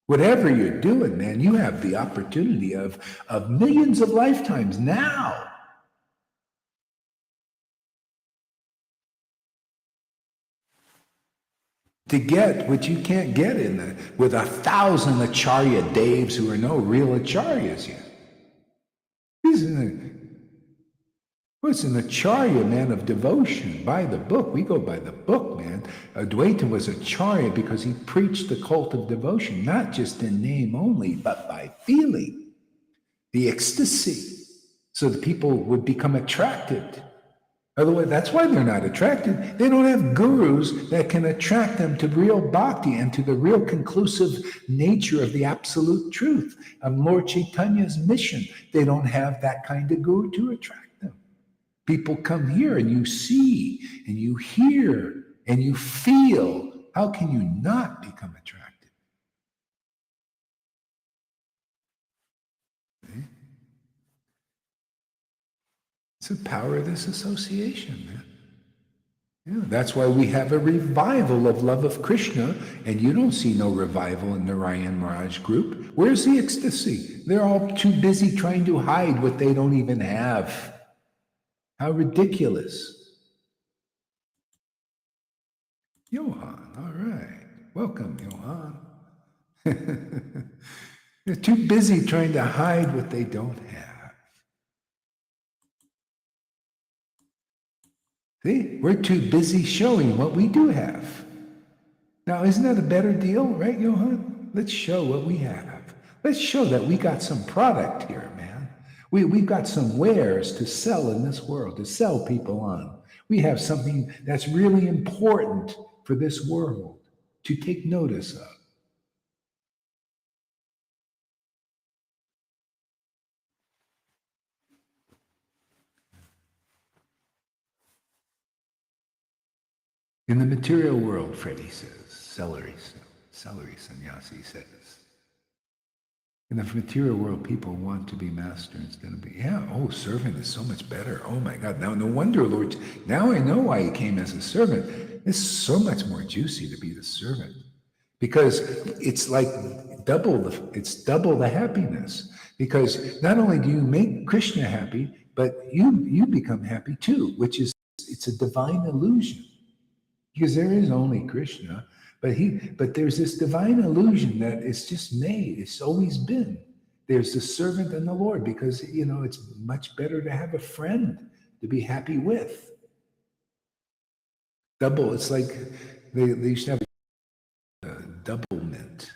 Whatever you're doing, man, you have the opportunity of millions of lifetimes now. To get what you can't get with 1,000 Acharya Devs who are no real Acharyas yet. What's an Acharya, man, of devotion? By the book. We go by the book, man. Advaita was Acharya because he preached the cult of devotion, not just in name only, but by feeling. The ecstasy. So that people would become attracted. Otherwise, that's why they're not attracted. They don't have gurus that can attract them to real bhakti and to the real conclusive nature of the absolute truth of Lord Caitanya's mission. They don't have that kind of guru to attract them. People come here and you see and you hear and you feel. How can you not become attracted? Okay? It's the power of this association, man. Yeah, that's why we have a revival of love of Krishna, and you don't see no revival in Narayan Maharaj group. Where's the ecstasy? They're all too busy trying to hide what they don't even have. How ridiculous. Johan, all right. Welcome, Johan. They're too busy trying to hide what they don't have. See, we're too busy showing what we do have. Now, isn't that a better deal, right, Johan? Let's show what we have. Let's show that we got some product here, man. We've got some wares to sell in this world, to sell people on. We have something that's really important for this world to take notice of. In the material world, Freddie says, celery sannyasi says, in the material world, people want to be master instead of servant is so much better. Oh my God, now no wonder, Lord, now I know why he came as a servant. It's so much more juicy to be the servant because it's like double the happiness, because not only do you make Krishna happy, but you become happy too, it's a divine illusion. Because there is only Krishna, but there's this divine illusion that it's just made. It's always been. There's the servant and the Lord, because it's much better to have a friend to be happy with. Double. It's like they used to have a double mint.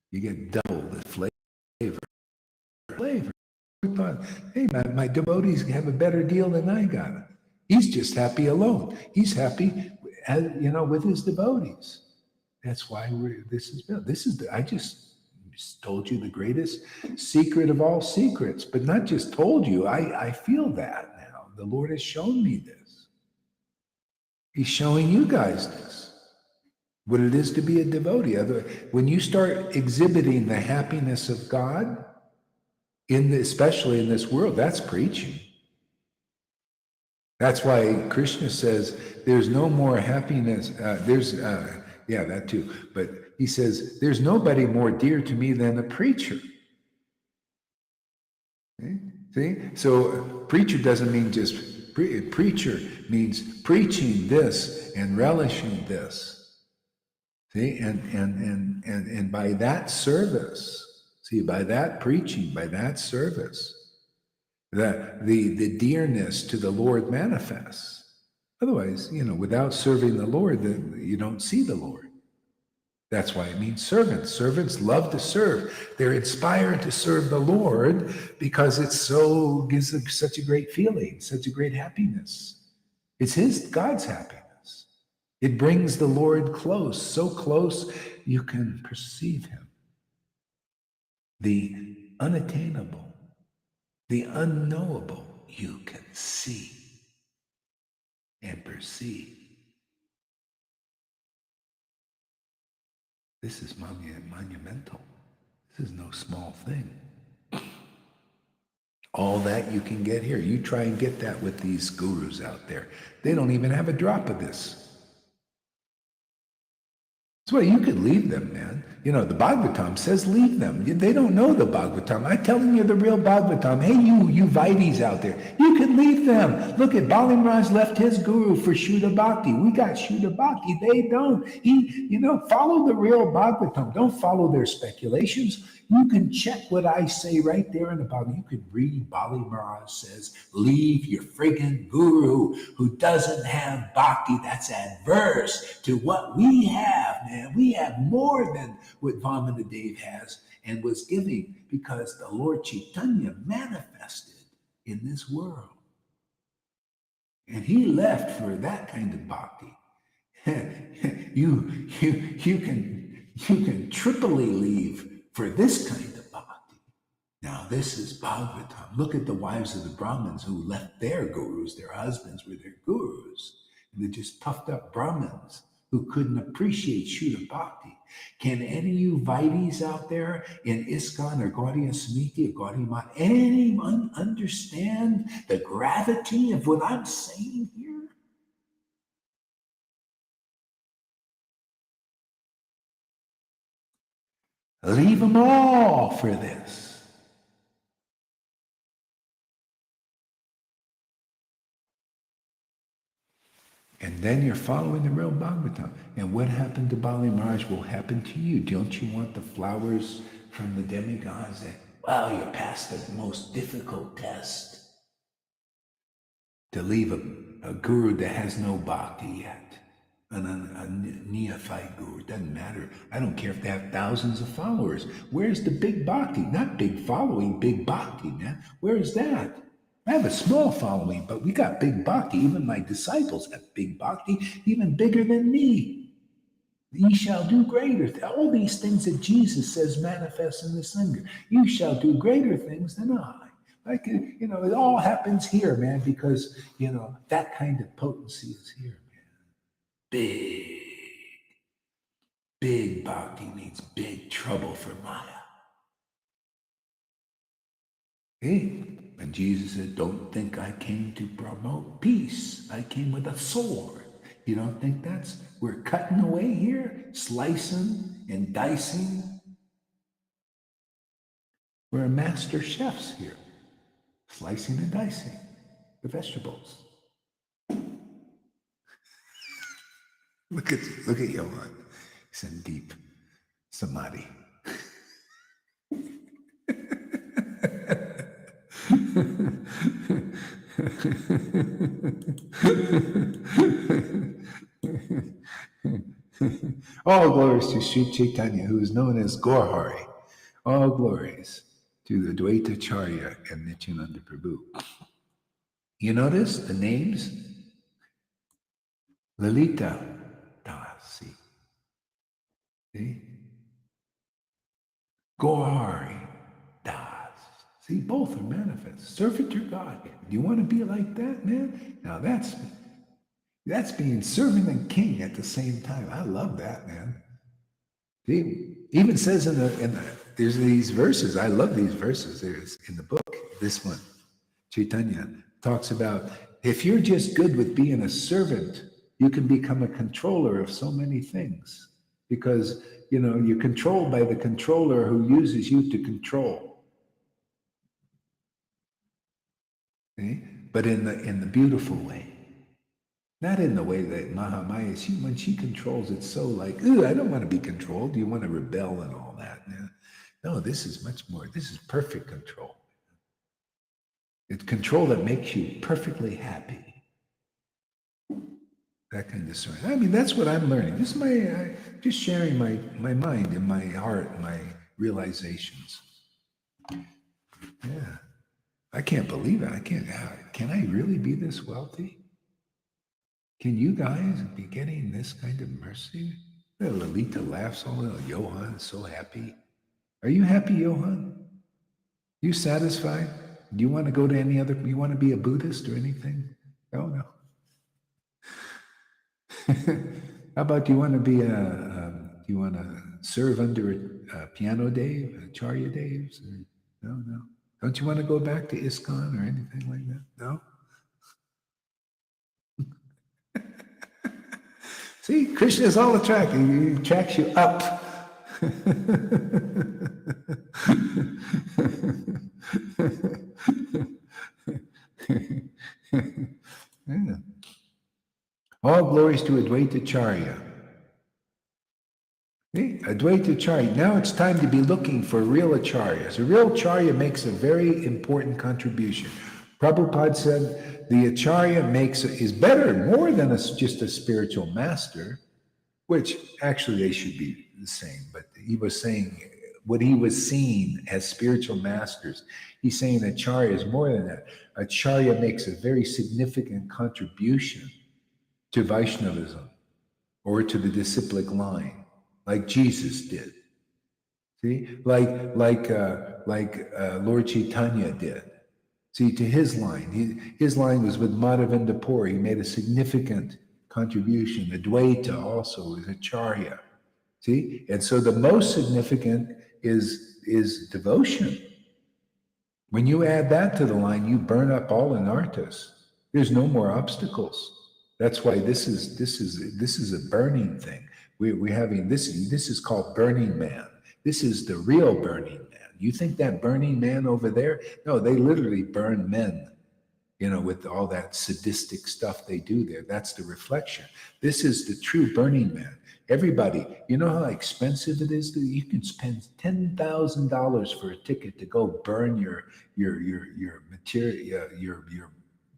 You get double the flavor. We thought, hey, my devotees have a better deal than I got. He's just happy alone. He's happy, with his devotees. That's why this is built. I just told you the greatest secret of all secrets, but not just told you. I feel that now. The Lord has shown me this. He's showing you guys this. What it is to be a devotee. When you start exhibiting the happiness of God, especially in this world, that's preaching. That's why Krishna says there's no more happiness. That too. But he says there's nobody more dear to me than a preacher. Okay? See? So preacher doesn't mean just preacher means preaching this and relishing this. See? And by that service, by that preaching, by that service, the dearness to the Lord manifests. Otherwise, without serving the Lord, then you don't see the Lord. That's why it means servants. Servants love to serve. They're inspired to serve the Lord because it gives them such a great feeling, such a great happiness. It's God's happiness. It brings the Lord close, so close you can perceive him. The unattainable, the unknowable, you can see and perceive. This is monumental. This is no small thing. All that you can get here. You try and get that with these gurus out there. They don't even have a drop of this. That's why you could leave them, man. You know, the Bhagavatam says leave them. They don't know the Bhagavatam. I'm telling you the real Bhagavatam. Hey, you Vaidis out there, you can leave them. Look at Bali Maharaj left his guru for Shuddha Bhakti. We got Shuddha Bhakti. They don't. Follow the real Bhagavatam. Don't follow their speculations. You can check what I say right there in the Bhagavatam. You can read Bali Maharaj says, leave your friggin' guru who doesn't have bhakti. That's adverse to what we have, man. We have more than what Vamanadev has and was giving because the Lord Caitanya manifested in this world. And he left for that kind of bhakti. you can triply leave for this kind of bhakti. Now, this is Bhagavatam. Look at the wives of the Brahmins who left their gurus. Their husbands were their gurus. And they're just puffed up Brahmins who couldn't appreciate Shuddha Bhakti. Can any of you Vaidis out there in ISKCON or Gaudiya Samiti or Gaudiya Math, anyone understand the gravity of what I'm saying here? Leave them all for this. And then you're following the real Bhagavatam. And what happened to Bali Maharaj will happen to you. Don't you want the flowers from the demigods that, wow, you passed the most difficult test? To leave a guru that has no bhakti yet. A neophyte guru, it doesn't matter. I don't care if they have thousands of followers. Where's the big bhakti? Not big following, big bhakti, man. Where is that? I have a small following, but we got big bhakti. Even my disciples have big bhakti, even bigger than me. Ye shall do greater. All these things that Jesus says manifest in the Sangha. You shall do greater things than I. Like, it all happens here, man, because, that kind of potency is here, man. Big bhakti means big trouble for Maya. Hey, and Jesus said, don't think I came to promote peace. I came with a sword. You don't think we're cutting away here, slicing and dicing? We're master chefs here, slicing and dicing the vegetables. Look at Johan. He's in deep samadhi. All glories to Sri Caitanya, who is known as Gorhari. All glories to the Dvaita Charya and Nityananda Prabhu. You notice the names? Lalita Dasi. See? Gorhari Das. See, both are manifest. Servant to God. Do you want to be like that, man? Now that's being servant and king at the same time. I love that, man. See, even says in the there's these verses. I love these verses. There's in the book, this one, Chaitanya talks about if you're just good with being a servant, you can become a controller of so many things because you're controlled by the controller who uses you to control. See? But in the beautiful way. Not in the way that Mahamaya, when she controls, it's so like, I don't want to be controlled. Do you want to rebel and all that? No, this is much more. This is perfect control. It's control that makes you perfectly happy. That kind of story. I mean, that's what I'm learning. This is just sharing my mind and my heart, my realizations. Yeah. I can't believe it. Can I really be this wealthy? Can you guys be getting this kind of mercy? Lalita laughs all the Johan is so happy. Are you happy, Johan? You satisfied? Do you want to go to you want to be a Buddhist or anything? Oh, no. How about do you want to serve under a piano Dave, a Charya Daves? No. Don't you want to go back to ISKCON or anything like that? No? See, Krishna is all attractive. He attracts you up. Yeah. All glories to Advaita Acharya. Advaita Acharya. Now it's time to be looking for real acharyas. A real acharya makes a very important contribution. Prabhupada said the acharya is better, more than just a spiritual master, which actually they should be the same. But he was saying what he was seeing as spiritual masters. He's saying acharya is more than that. Acharya makes a very significant contribution to Vaishnavism or to the disciplic line, like Jesus did. See, like Lord Caitanya did. See, to his line, his line was with Madhavinda Puri. He made a significant contribution. Advaita also is Acharya. See, and so the most significant is devotion. When you add that to the line, you burn up all anarthas. There's no more obstacles. That's why this is a burning thing. We're having this is called Burning Man. This is the real Burning Man. You think that Burning Man over there? No, they literally burn men, with all that sadistic stuff they do there. That's the reflection. This is the true Burning Man. Everybody, you know how expensive it is? You can spend $10,000 for a ticket to go burn your material, your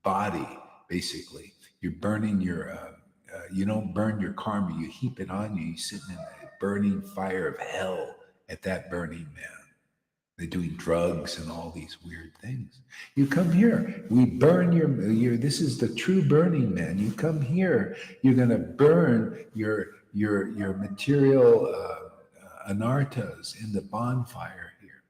body, basically. You're burning you don't burn your karma, you heap it on you. You're sitting in the burning fire of hell at that Burning Man. They're doing drugs and all these weird things. You come here, we burn this is the true Burning Man. You come here, you're going to burn your material anarthas in the bonfire here.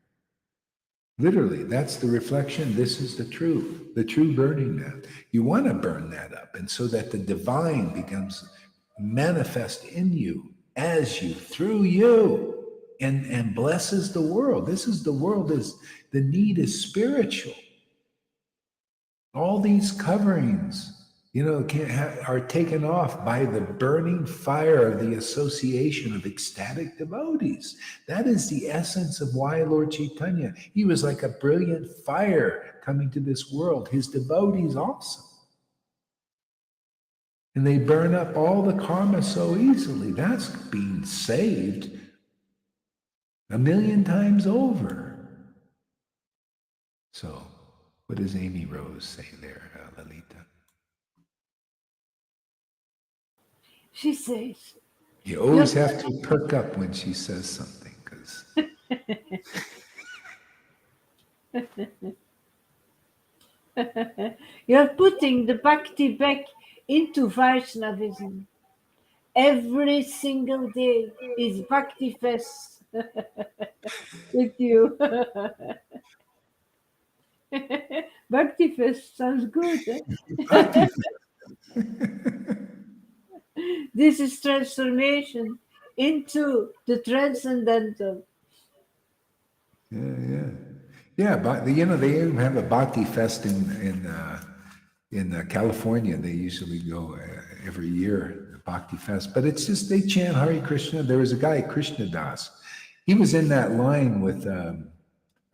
Literally, that's the reflection. This is the true Burning Man. You want to burn that up, and so that the divine becomes manifest in you, as you, through you, and blesses the world. The world the need is spiritual. All these coverings, are taken off by the burning fire of the association of ecstatic devotees. That is the essence of why Lord Caitanya, he was like a brilliant fire coming to this world. His devotees also. And they burn up all the karma so easily. That's being saved 1,000,000 times over. So, what does Amy Rose say there, Lalita? She says, You always have to perk up when she says something, because you're putting the bhakti back into Vaishnavism. Every single day is Bhakti Fest with you. Bhakti Fest sounds good. Eh? This is transformation into the transcendental. Yeah. But they even have a Bhakti Fest in California. They usually go every year, the Bhakti Fest. But it's just they chant Hare Krishna. There was a guy, Krishna Das. He was in that line with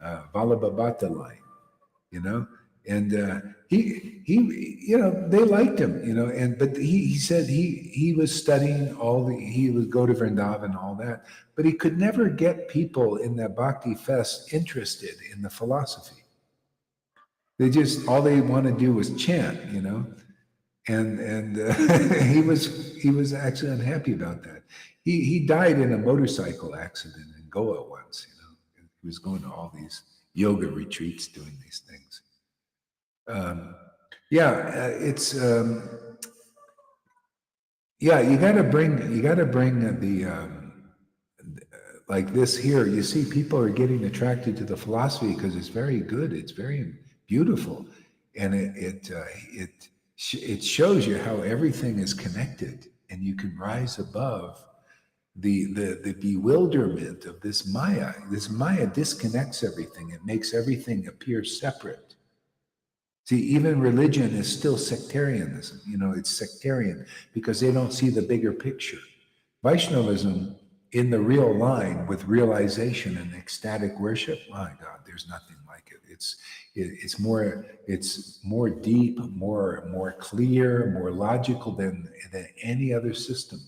Vallabhabhata line, and he they liked him, but he said he was studying he would go to Vrindavan and all that, but he could never get people in that Bhakti Fest interested in the philosophy. They just, all they want to do was chant, and he was actually unhappy about that. He died in a motorcycle accident in Goa once, he was going to all these yoga retreats doing these things. It's you got to bring the like this here. You see, people are getting attracted to the philosophy because it's very good. It's very beautiful, and it shows you how everything is connected, and you can rise above the bewilderment of this Maya. This Maya disconnects everything. It makes everything appear separate. See, even religion is still sectarianism. It's sectarian because they don't see the bigger picture. Vaishnavism, in the real line with realization and ecstatic worship, my God, there's nothing like it. It's more deep, more clear, more logical than any other system,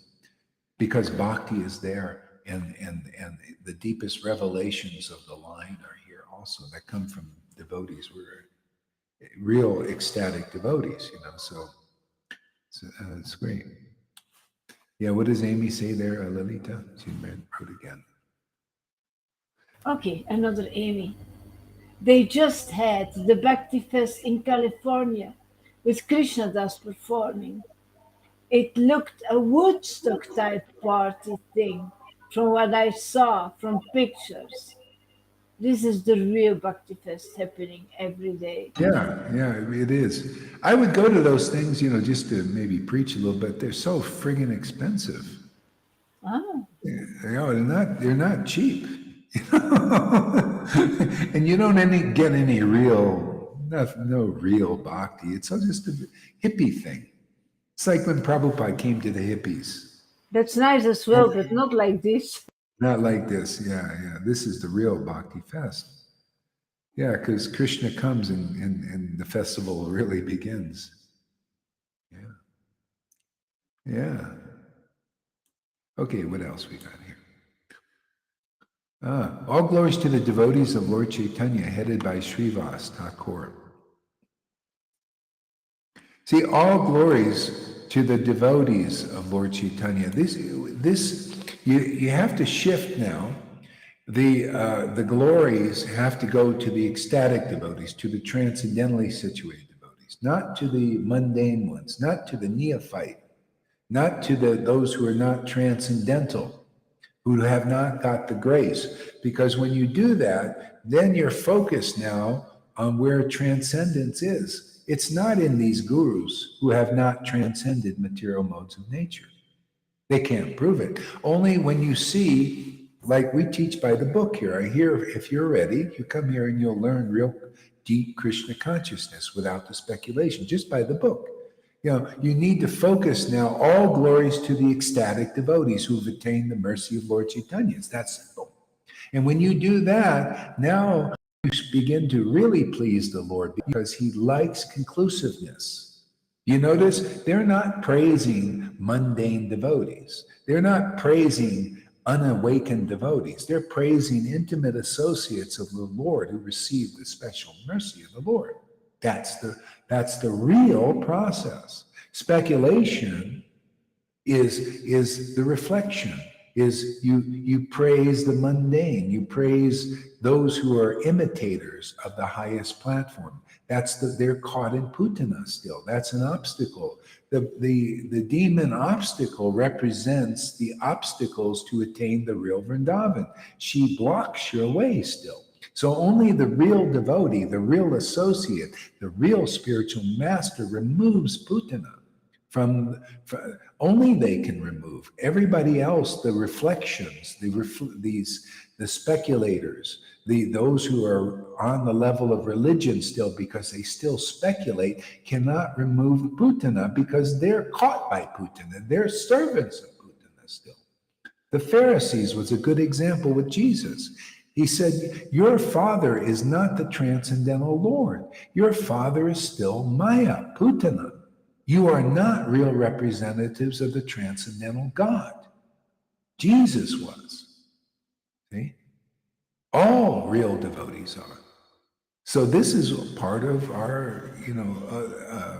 because bhakti is there, and the deepest revelations of the line are here also that come from devotees. We're real ecstatic devotees, so it's great. Yeah, what does Amy say there, Lilita? She wrote again. Okay, another Amy. They just had the Bhakti Fest in California with Krishna Das performing. It looked a Woodstock type party thing from what I saw from pictures. This is the real Bhakti Fest happening every day. Yeah, it is. I would go to those things, just to maybe preach a little bit. They're so friggin' expensive. Ah, They're not cheap. And you don't get any real, no real bhakti. It's just a hippie thing. It's like when Prabhupada came to the hippies. that's nice as well, but not like this. Not like this. Yeah. This is the real Bhakti Fest. Yeah, because Krishna comes and the festival really begins. Yeah. Okay, what else we got here? All glories to the devotees of Lord Caitanya, headed by Srivas Thakur. See, all glories to the devotees of Lord Caitanya. This you have to shift now. The glories have to go to the ecstatic devotees, to the transcendentally situated devotees, not to the mundane ones, not to the neophyte, not to those who are not transcendental, who have not got the grace. Because when you do that, then you're focused now on where transcendence is. It's not in these gurus who have not transcended material modes of nature. They can't prove it. Only when you see, like we teach by the book here. If you're ready, you come here and you'll learn real deep Krishna consciousness without the speculation, just by the book. You need to focus now. All glories to the ecstatic devotees who've attained the mercy of Lord Caitanya. It's that simple. And when you do that, now you begin to really please the Lord, because he likes conclusiveness. You notice they're not praising mundane devotees. They're not praising unawakened devotees. They're praising intimate associates of the Lord who received the special mercy of the Lord. That's the real process. Speculation is the reflection. Is you praise the mundane, you praise those who are imitators of the highest platform. They're caught in putana still. That's an obstacle. The demon obstacle represents the obstacles to attain the real Vrindavan. She blocks your way still. So only the real devotee, the real associate, the real spiritual master removes putana. Only they can remove. Everybody else, the reflections, the speculators, those who are on the level of religion still, because they still speculate, cannot remove putana because they're caught by putana. They're servants of putana still. The Pharisees was a good example with Jesus. He said, your father is not the transcendental Lord. Your father is still Maya, putana. You are not real representatives of the transcendental God. Jesus was. See? All real devotees are. So this is part of our,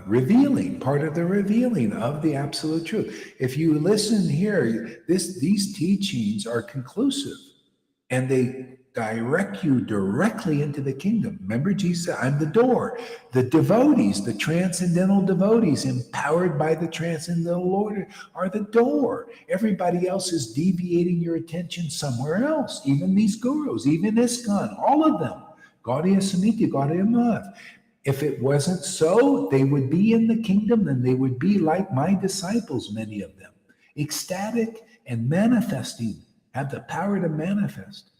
revealing, part of the revealing of the absolute truth. If you listen here, these teachings are conclusive, and they direct you directly into the kingdom. Remember, Jesus said, I'm the door. The devotees, the transcendental devotees, empowered by the transcendental Lord, are the door. Everybody else is deviating your attention somewhere else. Even these gurus, even ISKCON, all of them. Gaudiya Samiti, Gaudiya Math. If it wasn't so, they would be in the kingdom, and they would be like my disciples, many of them. Ecstatic and manifesting, have the power to manifest.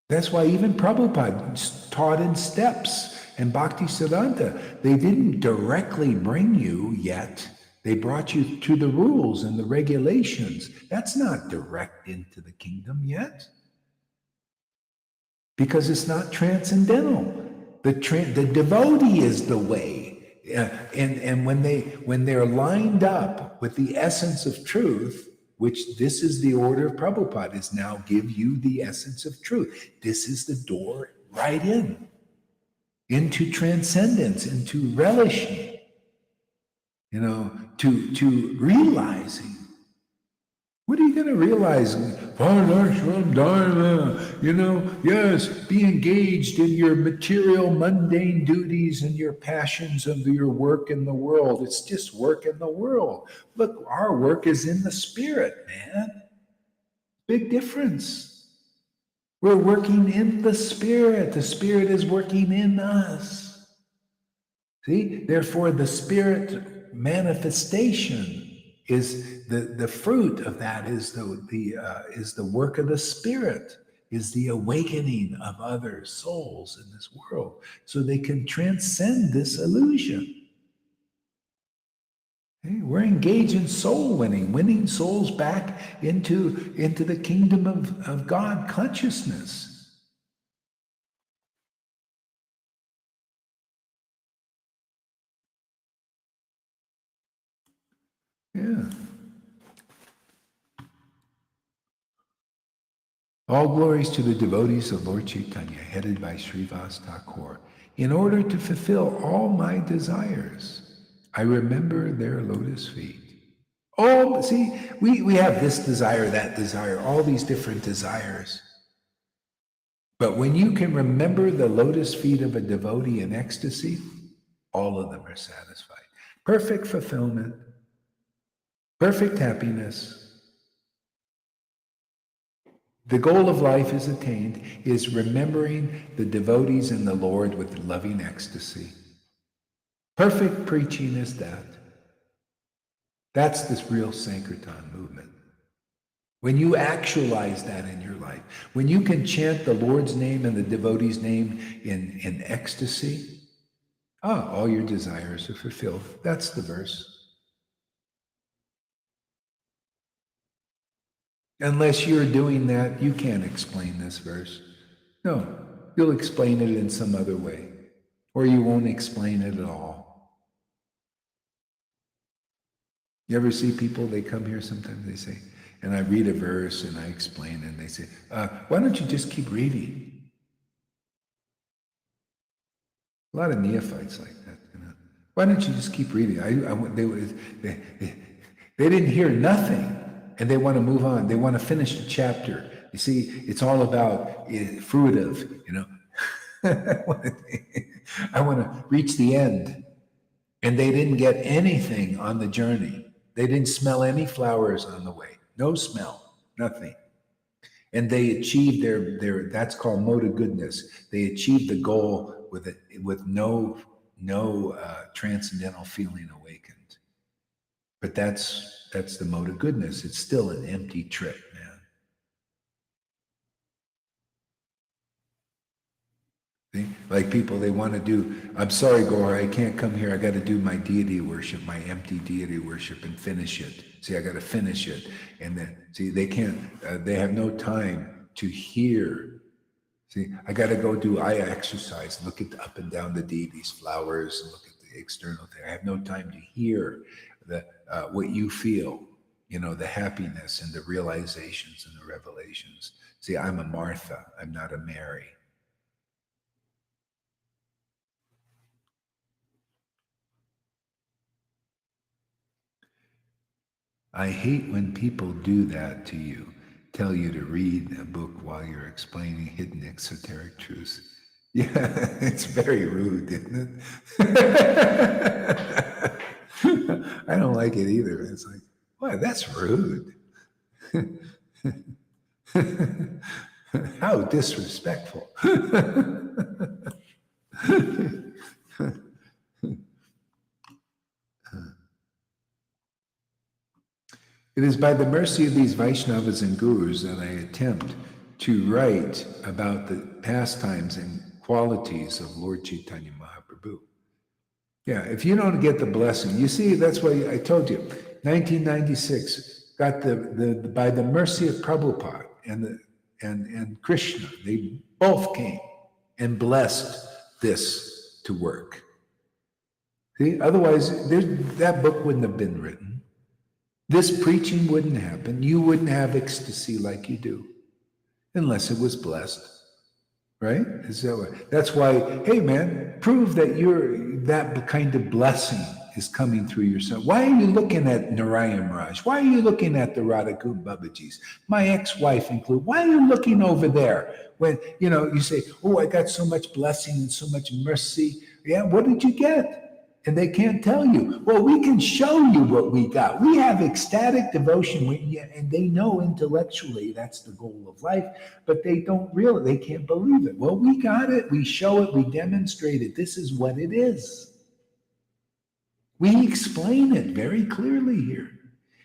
That's why even Prabhupada taught in steps, and Bhaktisiddhanta, they didn't directly bring you yet. They brought you to the rules and the regulations. That's not direct into the kingdom yet, because it's not transcendental. The devotee is the way. And when they're lined up with the essence of truth, which this is the order of Prabhupada, is now give you the essence of truth. This is the door right into transcendence, into relishing, to realizing. What are you going to realize? Yes, be engaged in your material, mundane duties and your passions of your work in the world. It's just work in the world. Look, our work is in the spirit, man. Big difference. We're working in the spirit. The spirit is working in us. See? Therefore, the spirit manifestation is the fruit of that is the work of the spirit, is the awakening of other souls in this world, so they can transcend this illusion. Hey, we're engaged in soul winning souls back into the kingdom of God consciousness. Yeah. All glories to the devotees of Lord Caitanya, headed by Srivas Thakur. In order to fulfill all my desires, I remember their lotus feet. Oh, see, we have this desire, that desire, all these different desires. But when you can remember the lotus feet of a devotee in ecstasy, all of them are satisfied. Perfect fulfillment, perfect happiness. The goal of life is attained, is remembering the devotees and the Lord with loving ecstasy. Perfect preaching is that. That's this real Sankirtan movement. When you actualize that in your life, when you can chant the Lord's name and the devotee's name in ecstasy, all your desires are fulfilled. That's the verse. Unless you're doing that, you can't explain this verse. No, you'll explain it in some other way, or you won't explain it at all. You ever see people, they come here sometimes, they say, and I read a verse and I explain it, and they say, why don't you just keep reading? A lot of neophytes like that, Why don't you just keep reading? They didn't hear nothing, and they want to move on. They want to finish the chapter. You see, it's all about fruitive, I want to reach the end. And they didn't get anything on the journey. They didn't smell any flowers on the way. No smell, nothing. And they achieved their that's called mode of goodness. They achieved the goal with no transcendental feeling awakened. But that's the mode of goodness. It's still an empty trip, man. See? Like people, they want to do, I'm sorry, Gaur, I can't come here. I got to do my deity worship, my empty deity worship, and finish it. See, I got to finish it. And then, see, they can't, they have no time to hear. See, I got to go do eye exercise, look at up and down the deities, flowers, and look at the external thing. I have no time to hear what you feel, the happiness and the realizations and the revelations. See, I'm a Martha, I'm not a Mary. I hate when people do that to you, tell you to read a book while you're explaining hidden exoteric truths. Yeah, it's very rude, isn't it? I don't like it either. It's like, what? That's rude. How disrespectful. It is by the mercy of these Vaishnavas and Gurus that I attempt to write about the pastimes and qualities of Lord Chaitanya Mahaprabhu. Yeah, if you don't get the blessing, you see, that's why I told you, 1996 got by the mercy of Prabhupada and Krishna, they both came and blessed this to work. See, otherwise, that book wouldn't have been written. This preaching wouldn't happen. You wouldn't have ecstasy like you do, unless it was blessed. Right? That's why, hey man, prove that that kind of blessing is coming through yourself. Why are you looking at Narayan Raj? Why are you looking at the Radhakund Babajis? My ex-wife included. Why are you looking over there? When, you say, oh, I got so much blessing and so much mercy. Yeah, what did you get? And they can't tell you. Well, we can show you what we got. We have ecstatic devotion, and they know intellectually that's the goal of life, but they can't believe it. Well, we got it. We show it. We demonstrate it. This is what it is. We explain it very clearly here.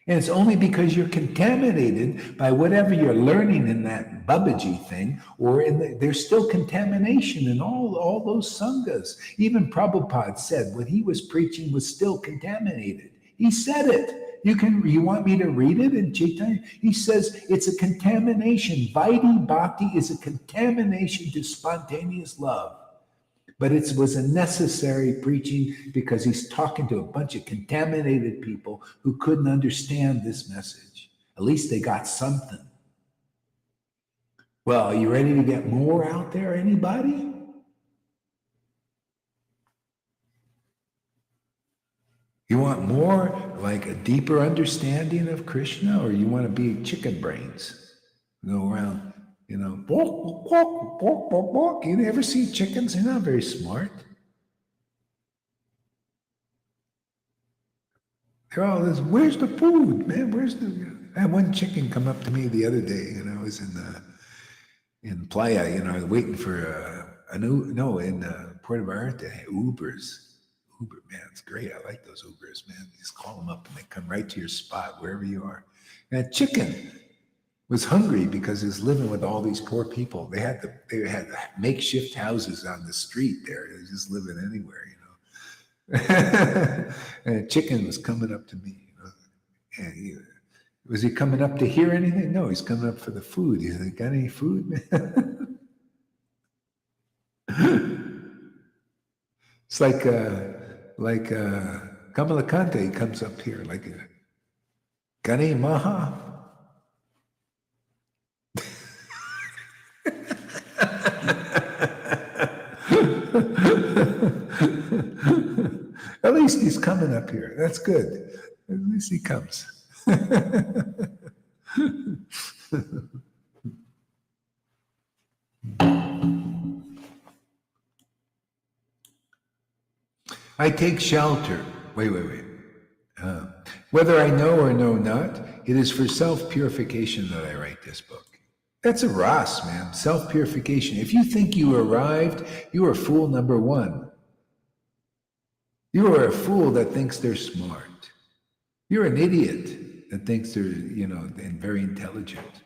And it's only because you're contaminated by whatever you're learning in that Babaji thing, or there's still contamination in all those sanghas. Even Prabhupada said what he was preaching was still contaminated. He said it. You want me to read it in Chaitanya? He says it's a contamination. Vaidhi Bhakti is a contamination to spontaneous love. But it was a necessary preaching because he's talking to a bunch of contaminated people who couldn't understand this message. At least they got something. Well, are you ready to get more out there, anybody? You want more, like a deeper understanding of Krishna, or you want to be chicken brains? Go around. Walk, walk, walk, walk, walk. You ever see chickens? They're not very smart. They're all this, where's the food, man? I had one chicken come up to me the other day, and I was in Playa, I was waiting for in Puerto Vallarta, Ubers. Uber, man, it's great. I like those Ubers, man. You just call them up and they come right to your spot, wherever you are. And that chicken was hungry because he was living with all these poor people. They had makeshift houses on the street there. They were just living anywhere, And a chicken was coming up to me, And was he coming up to hear anything? No, he's coming up for the food. He's like, got any food, man? It's like Kamalakanta, he comes up here like, got any maha? At least he's coming up here. That's good. At least he comes. I take shelter. Wait. Whether I know or know not, it is for self-purification that I write this book. That's a ras, man. Self-purification. If you think you arrived, you are fool number one. You are a fool that thinks they're smart. You're an idiot that thinks they're, and very intelligent.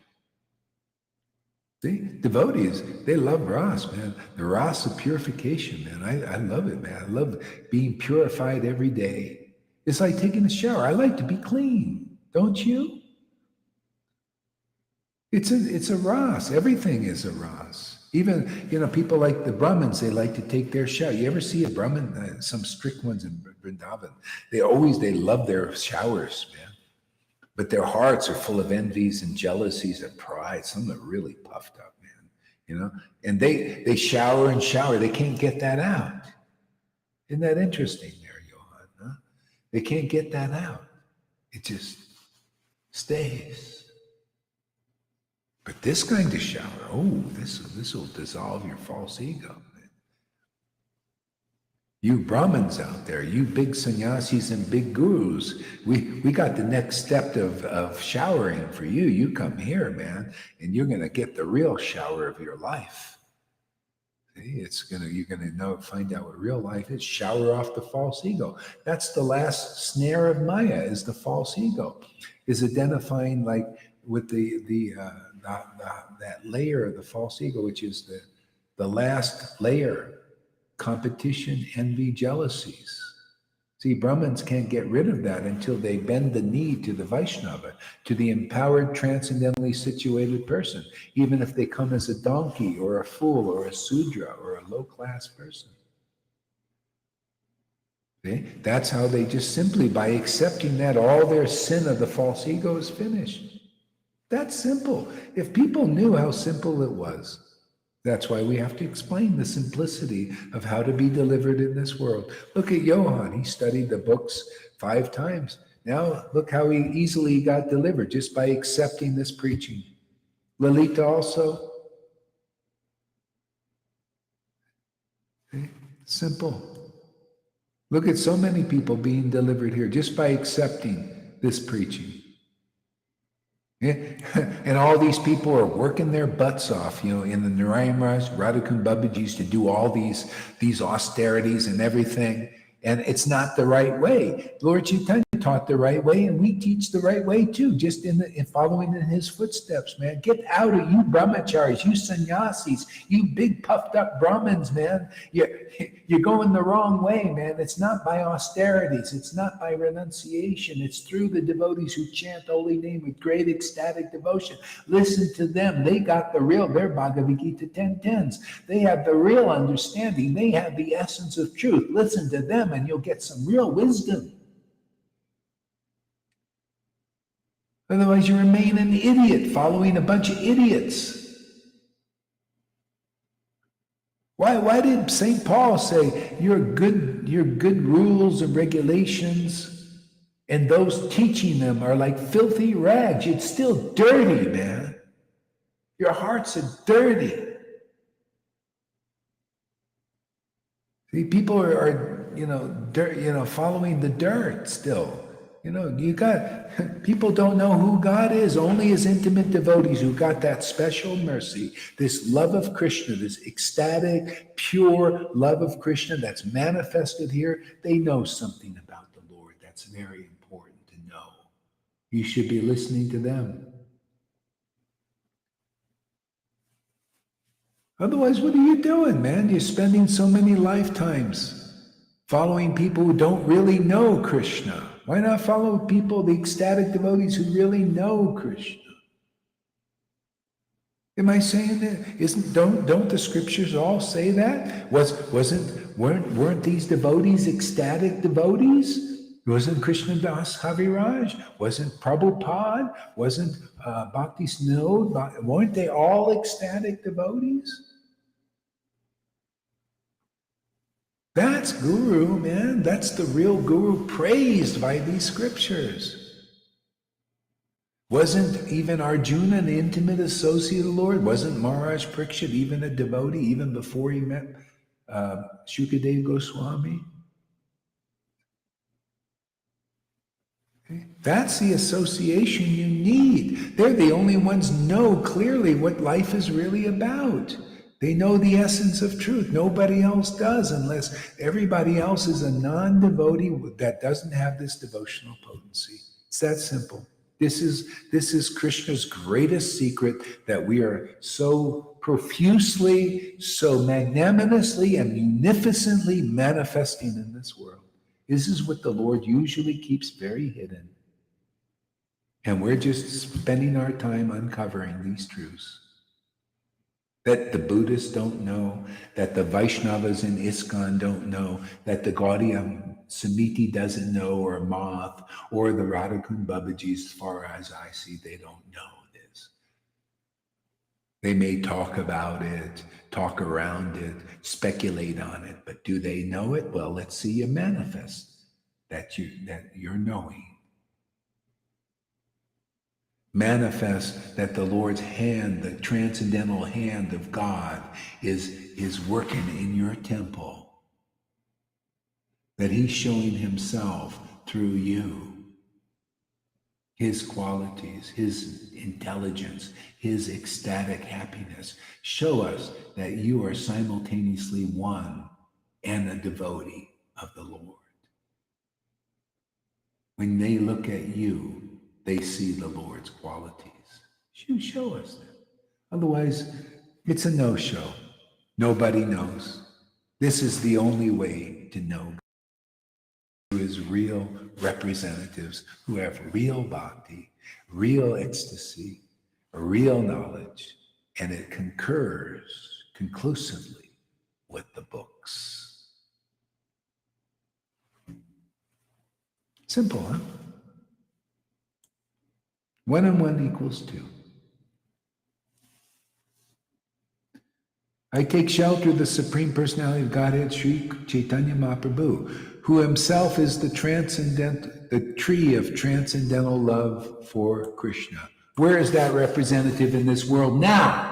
See, devotees, they love ras, man. The ras of purification, man. I love it, man. I love being purified every day. It's like taking a shower. I like to be clean, don't you? It's a ras. Everything is a ras. Even, people like the Brahmins, they like to take their shower. You ever see a Brahmin, some strict ones in Vrindavan? They love their showers, man. But their hearts are full of envies and jealousies and pride. Some are really puffed up, man. And they shower and shower. They can't get that out. Isn't that interesting there, Johan? Huh? They can't get that out. It just stays. But this kind of shower, this will dissolve your false ego. You Brahmins out there, you big sannyasis and big gurus, we got the next step of showering for you. You come here, man, and you're going to get the real shower of your life. See, you're gonna find out what real life is. Shower off the false ego. That's the last snare of Maya, is the false ego, is identifying like with that layer of the false ego, which is the last layer: competition, envy, jealousies. See, Brahmins can't get rid of that until they bend the knee to the Vaishnava, to the empowered, transcendentally situated person, even if they come as a donkey or a fool or a Sudra or a low-class person. See? That's how they just simply, by accepting that, all their sin of the false ego is finished. That's simple. If people knew how simple it was, that's why we have to explain the simplicity of how to be delivered in this world. Look at Johann. He studied the books 5 times. Now look how he easily got delivered just by accepting this preaching. Lalita also. Okay? Simple. Look at so many people being delivered here just by accepting this preaching. Yeah. And all these people are working their butts off, in the Narayan Raj, Radhakund Babaji's, to do all these austerities and everything. And it's not the right way. Lord Caitanya taught the right way, and we teach the right way too, just in following in his footsteps, man. Get out of you brahmacharis, you sannyasis, you big puffed up Brahmins, man. You're going the wrong way, man. It's not by austerities. It's not by renunciation. It's through the devotees who chant holy name with great ecstatic devotion. Listen to them. They got their Bhagavad Gita 10:10s. They have the real understanding. They have the essence of truth. Listen to them and you'll get some real wisdom. Otherwise, you remain an idiot following a bunch of idiots. Why did St. Paul say your good rules and regulations and those teaching them are like filthy rags? It's still dirty, man. Your hearts are dirty. See, people are following the dirt still. People don't know who God is. Only his intimate devotees who got that special mercy, this love of Krishna, this ecstatic, pure love of Krishna that's manifested here, they know something about the Lord that's very important to know. You should be listening to them. Otherwise, what are you doing, man? You're spending so many lifetimes following people who don't really know Krishna. Why not follow people, the ecstatic devotees who really know Krishna? Am I saying that? Don't the scriptures all say that? Weren't these devotees ecstatic devotees? Wasn't Krishna Das Haviraj? Wasn't Prabhupada? Wasn't Bhakti Snod? Weren't they all ecstatic devotees? That's Guru, man. That's the real Guru praised by these scriptures. Wasn't even Arjuna an intimate associate of the Lord? Wasn't Maharaj Parikshit even a devotee even before he met Shukadev Goswami? Okay. That's the association you need. They're the only ones know clearly what life is really about. They know the essence of truth. Nobody else does, unless everybody else is a non-devotee that doesn't have this devotional potency. It's that simple. This is Krishna's greatest secret that we are so profusely, so magnanimously, and munificently manifesting in this world. This is what the Lord usually keeps very hidden. And we're just spending our time uncovering these truths that the Buddhists don't know, that the Vaishnavas in ISKCON don't know, that the Gaudiya Samiti doesn't know, or Moth, or the Radhakund Babajis, as far as I see, they don't know this. They may talk about it, talk around it, speculate on it, but do they know it? Well, let's see you manifest that you're knowing. Manifest that the Lord's hand, the transcendental hand of God, is working in your temple. That he's showing himself through you. his qualities, his intelligence, his ecstatic happiness. Show us that you are simultaneously one and a devotee of the Lord. When they look at you, they see the Lord's qualities. You show us that. Otherwise, it's a no-show. Nobody knows. This is the only way to know who is real representatives who have real bhakti, real ecstasy, real knowledge, and it concurs conclusively with the books. Simple, huh? 1 and 1 equals 2. I take shelter of the Supreme Personality of Godhead, Sri Caitanya Mahaprabhu, who himself is the tree of transcendental love for Krishna. Where is that representative in this world now?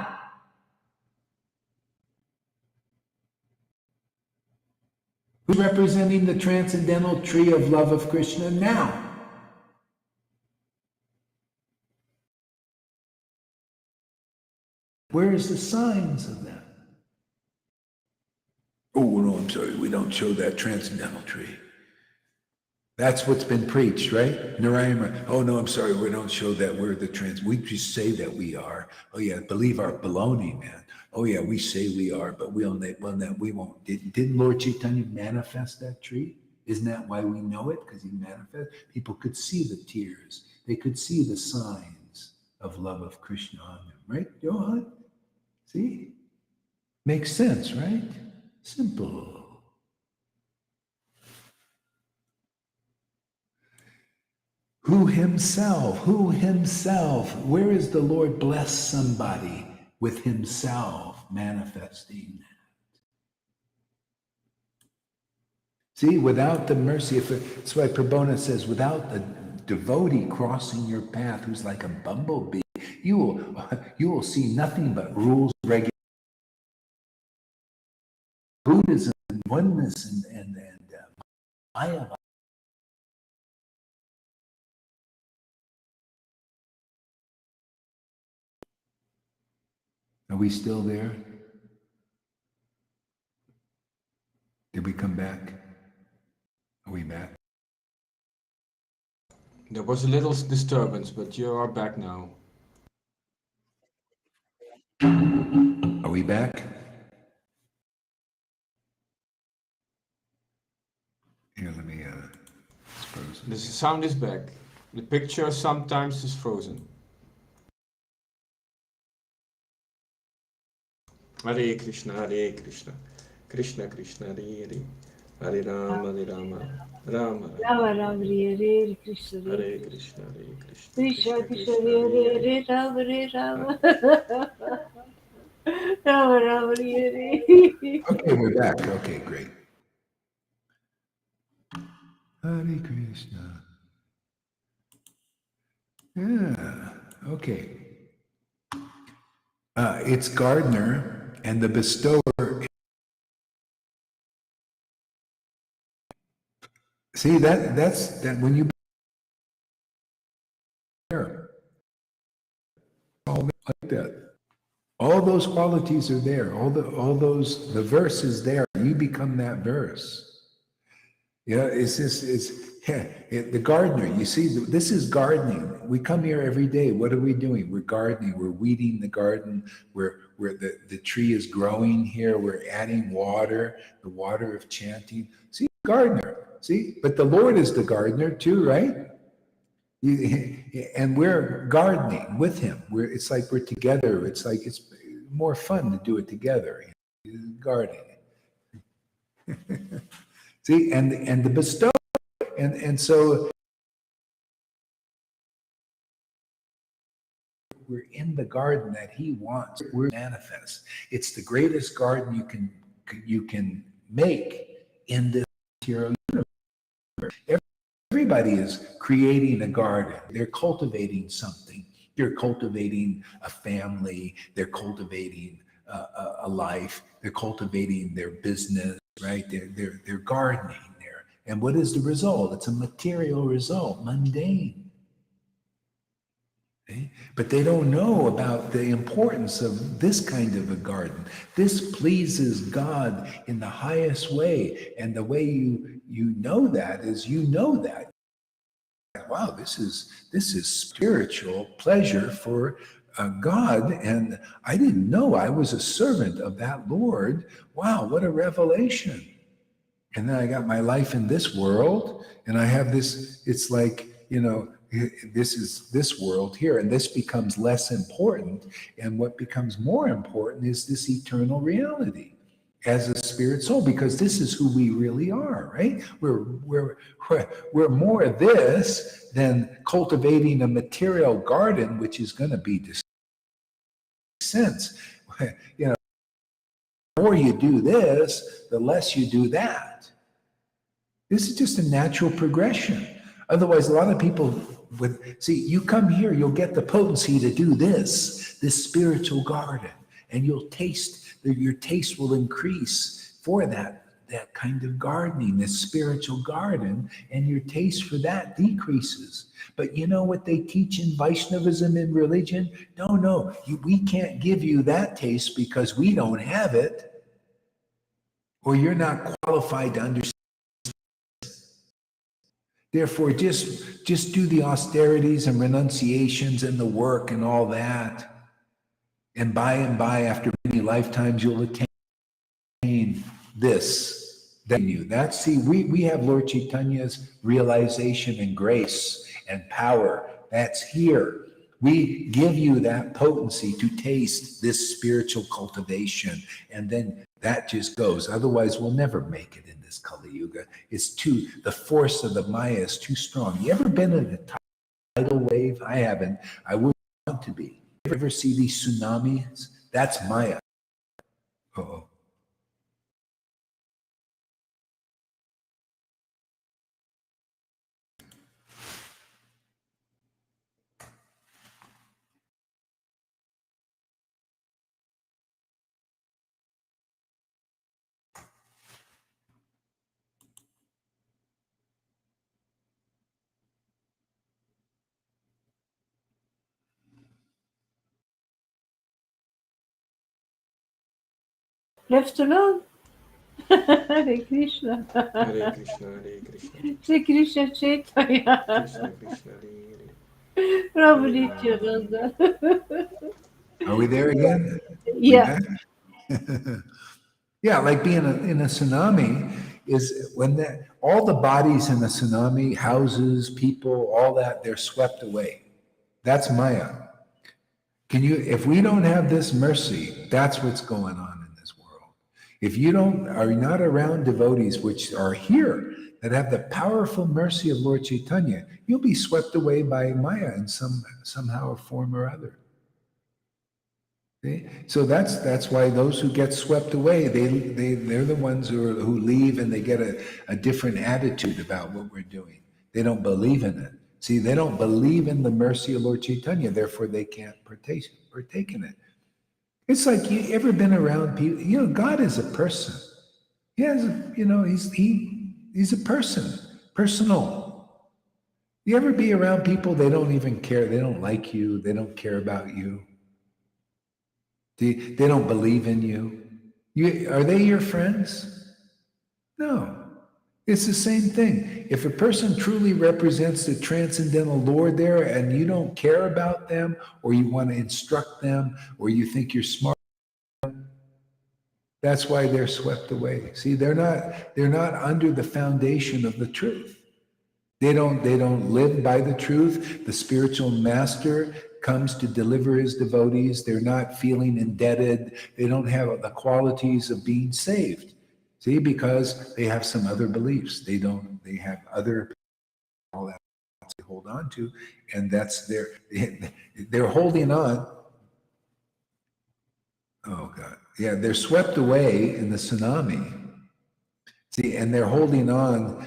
Who's representing the transcendental tree of love of Krishna now? Where is the signs of that? Oh, no, I'm sorry, we don't show that transcendental tree. That's what's been preached, right? Narayana, oh no, I'm sorry, we don't show that we're the we just say that we are. Oh yeah, believe our baloney, man. Oh yeah, we say we are, but we won't. Didn't Lord Caitanya manifest that tree? Isn't that why we know it? Because he manifested. People could see the tears. They could see the signs of love of Krishna on them, right, Johan? See? Makes sense, right? Simple. Who himself, where is the Lord bless somebody with himself manifesting that? See, without the mercy, that's why Prabhupada says, without the devotee crossing your path who's like a bumblebee, you will see nothing but rules, regulations, Buddhism, oneness, and Maya. Are we still there? Did we come back? Are we back? There was a little disturbance, but you are back now. Are we back? Here, let me, it's frozen. The sound is back. The picture sometimes is frozen. Hare Krishna, Hare Krishna, Krishna Krishna, Hare Hare, Hare Rama, Rama Rama, Hare Krishna, Hare Krishna, Hare Krishna, Krishna Krishna Krishna, Krishna, Hare Rama, Rama, Hare. Okay, we're back. Okay, great. Hare Krishna. Yeah, okay. It's Gardner and the bestower. See, that's when you there, all like that. All those qualities are there. The verse is there. You become that verse. Yeah, the gardener. You see, this is gardening. We come here every day. What are we doing? We're gardening. We're weeding the garden. Where the tree is growing here. We're adding water, the water of chanting. See, gardener. See, but the Lord is the gardener too, right? And we're gardening with Him. It's like we're together. It's like it's more fun to do it together. Gardening. See, and the bestower, and so we're in the garden that He wants. We're manifest. It's the greatest garden you can make in this material universe. Everybody is creating a garden. They're cultivating something. They're cultivating a family. They're cultivating a life. They're cultivating their business. Right? They're gardening there. And what is the result? It's a material result, mundane. Okay? But they don't know about the importance of this kind of a garden. This pleases God in the highest way. And the way you know that is you know that. Wow, this is spiritual pleasure for God, and I didn't know I was a servant of that Lord. Wow, what a revelation! And then I got my life in this world, and I have this. It's like, this is this world here, and this becomes less important. And what becomes more important is this eternal reality as a spirit soul, because this is who we really are, right? We're more of this than cultivating a material garden, which is going to be sense. The more you do this, the less you do that. This is just a natural progression. Otherwise, a lot of people would see, you come here, you'll get the potency to do this spiritual garden, and you'll taste, your taste will increase for that kind of gardening, this spiritual garden, and your taste for that decreases. But you know what they teach in Vaishnavism in religion? No, we can't give you that taste because we don't have it, or you're not qualified to understand. Therefore, just do the austerities and renunciations and the work and all that. And by, after many lifetimes, you'll attain this. We have Lord Caitanya's realization and grace and power. That's here. We give you that potency to taste this spiritual cultivation, and then that just goes. Otherwise, we'll never make it in this Kali Yuga. The force of the Maya is too strong. You ever been in a tidal wave? I haven't. I would want to be. You ever see these tsunamis? That's Maya. Uh-oh. Left alone. Hare Krishna. Hare Krishna, Hare Krishna, Shri Krishna Chaitanya. Krishna Krishna, Hare Prabhu Hare, Nityananda. Are we there again? We Yeah. back? Yeah, like being in a tsunami is when all the bodies in the tsunami, houses, people, all that, they're swept away. That's Maya. If we don't have this mercy, that's what's going on in this world. If you are not around devotees, which are here, that have the powerful mercy of Lord Caitanya, you'll be swept away by Maya in somehow or form or other. Okay? So that's why those who get swept away, they're the ones who leave, and they get a different attitude about what we're doing. They don't believe in it. See, they don't believe in the mercy of Lord Caitanya, therefore they can't partake in it. It's like, you ever been around people? God is a person. He has, he's a person, personal. You ever be around people, they don't even care, they don't like you, they don't care about you. They don't believe in you. Are they your friends? No. It's the same thing. If a person truly represents the transcendental Lord there, and you don't care about them, or you want to instruct them, or you think you're smart, that's why they're swept away. See, they're not under the foundation of the truth. They don't live by the truth. The spiritual master comes to deliver his devotees. They're not feeling indebted. They don't have the qualities of being saved. See, because they have some other beliefs. They have other, all that they hold on to, and that's they're holding on. Oh God. Yeah, they're swept away in the tsunami. See, and they're holding on.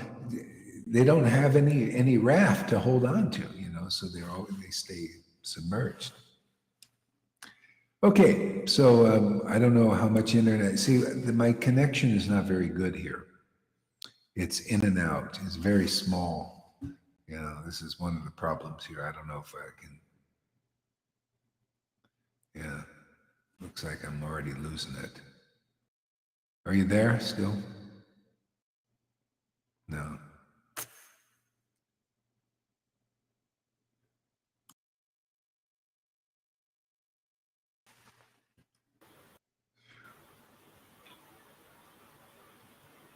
They don't have any raft to hold on to, so they stay submerged. Okay, so I don't know how much internet. See, my connection is not very good here. It's in and out. It's very small. This is one of the problems here. I don't know if I can Yeah, looks like I'm already losing it. Are you there still? No.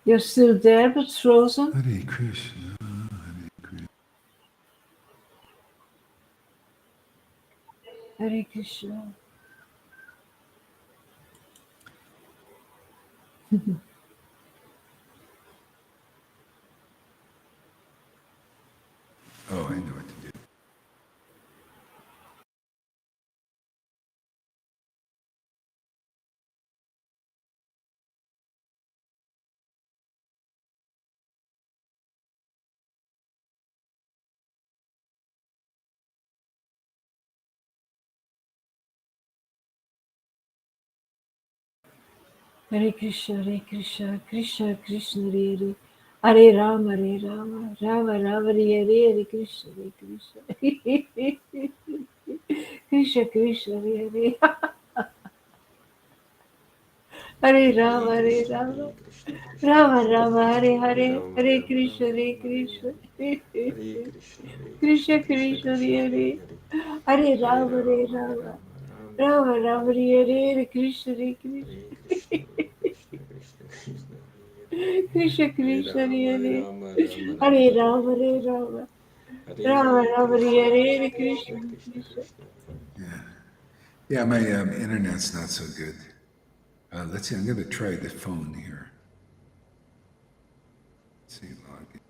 You're still there, but frozen? Hare Krishna, Hare Krishna. Hare Krishna. Oh, I know what to do. Hare Krishna, Krishna Krishna, Hare Hare. Hare Rama, Rama Rama, Hare Hare, Hare Krishna, Krishna. Krishna Krishna, Hare Hare. Hare Rama, Hare Rama. Rama Krishna, Rama, Hare Hare Hare. Rama, Hare Rama Krishna, Rama, Hare Rama Hare Krishna. Hare. Hare Krishna, Hare Krishna, Krishna Krishna Krishna, Krishna, Hare Hare Hare. Hare. Hare Hare Rama, Hare Rama, Hare Rama. Rama, Rama Rama Rama, Rama, Hare Hare Hare. Hare. Krishna, Hare Hare Krishna. Krishna, Hare Krishna, Krishna Krishna, Hare Hare. Krishna Hare Krishna, Rama, Hare Hare Hare. Rama, Rama Rama, Hare Hare Rama, Hare Hare. Rama. Rama Hare Rama, Hare Krishna, Hare. Krishna Krishna Krishna, Krishna Krishna. Krishna. Yeah. Yeah, my internet's not so good. Let's see, I'm going to try the phone here. Let's see, log in.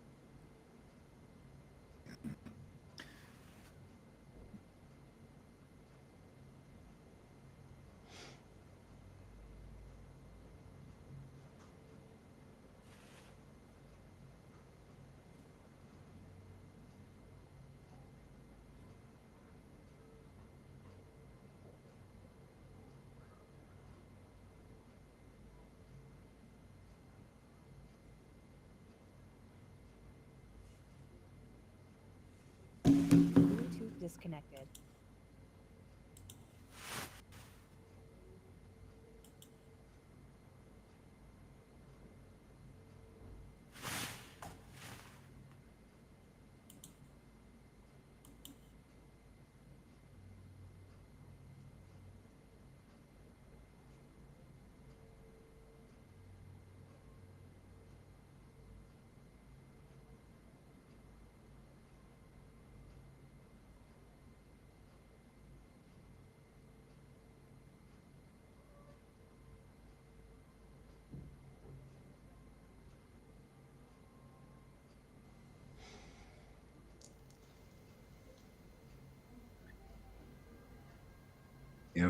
Bluetooth disconnected. Yeah,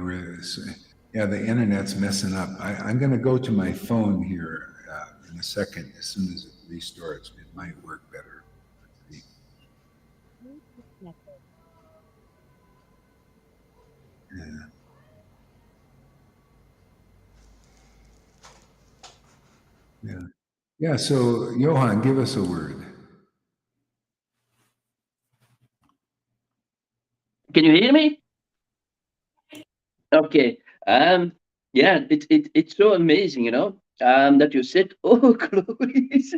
yeah, the internet's messing up. I'm going to go to my phone here in a second. As soon as it restarts, it might work better. Let's see. Bluetooth disconnected. Yeah. Yeah. Yeah. So, Johan, give us a word. Can you hear me? Okay. Yeah, it's so amazing, that you said, oh, glories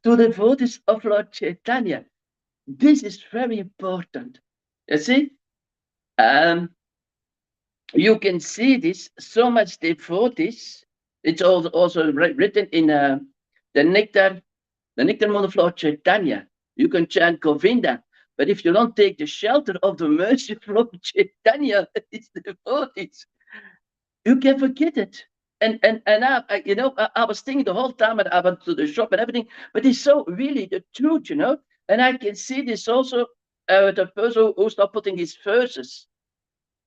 to the devotees of Lord Caitanya. This is very important. You see, you can see this so much devotees. It's also written in the nectar model of Lord Caitanya. You can chant Govinda, but if you don't take the shelter of the mercy of Lord Chaitanya, it's devotees, you can forget it. And I was thinking the whole time, and I went to the shop and everything, but it's so really the truth, And I can see this also with the person who start putting these verses.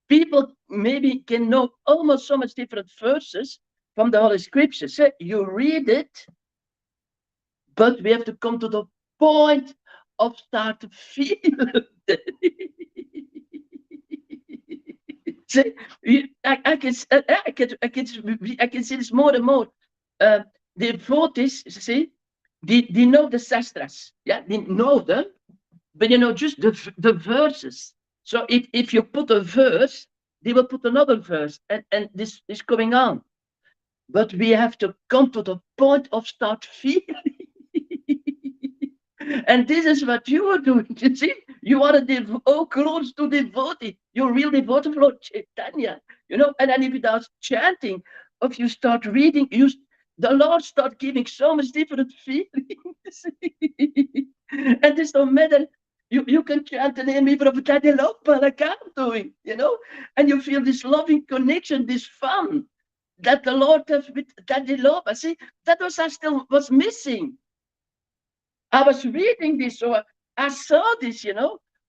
People maybe can know almost so much different verses from the Holy Scriptures. You read it, but we have to come to the point of start to feel it. See, I can see this more and more. The devotees, see, they know the sastras, yeah, they know them, but just the verses. So if you put a verse, they will put another verse, and this is going on. But we have to come to the point of start feeling. And this is what you are doing. You see, you are close to devotee. You're real devotee of Lord Caitanya. And then if you start chanting, if you start reading, the Lord start giving so much different feelings. And it's no matter. You can chant the name even of Daddy Lopa, like I'm doing, and you feel this loving connection, this fun that the Lord has with Daddy Lopa. See, that was I still was missing. I was reading this, so I saw this,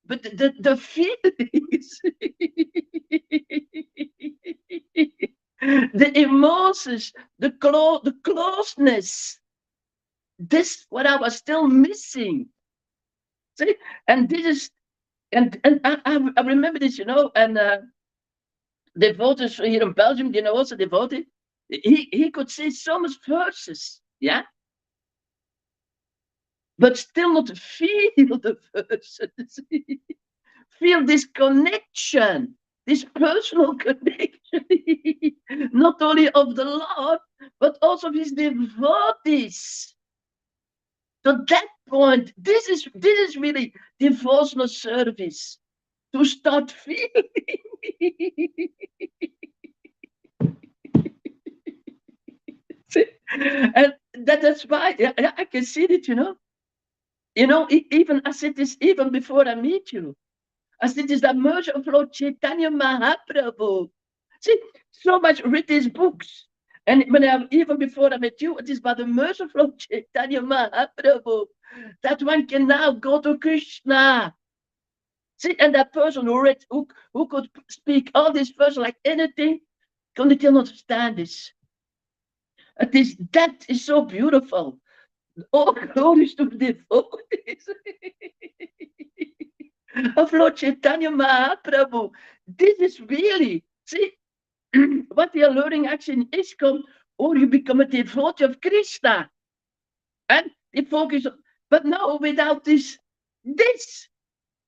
but the feelings, the emotions, the closeness, this what I was still missing. See, and this is, and I remember this, and devotees here in Belgium, also devotee, he could say so much verses, yeah. But still not feel the verses. Feel this connection, this personal connection, not only of the Lord, but also of his devotees. To that point, this is really devotional service. To start feeling. And that's why I can see it, even I said this even before I meet you. I said this the merger of Lord Caitanya Mahaprabhu. See, so much read these books. And even before I met you, it is by the mercy of Lord Caitanya Mahaprabhu that one can now go to Krishna. See, and that person who could speak all these verses like anything, can still understand this. That is so beautiful. All glories to the devotees of Lord Caitanya Mahaprabhu. This is really, see, what we are learning actually in ISKCON, or you become a devotee of Krishna. And the focus, but no, without this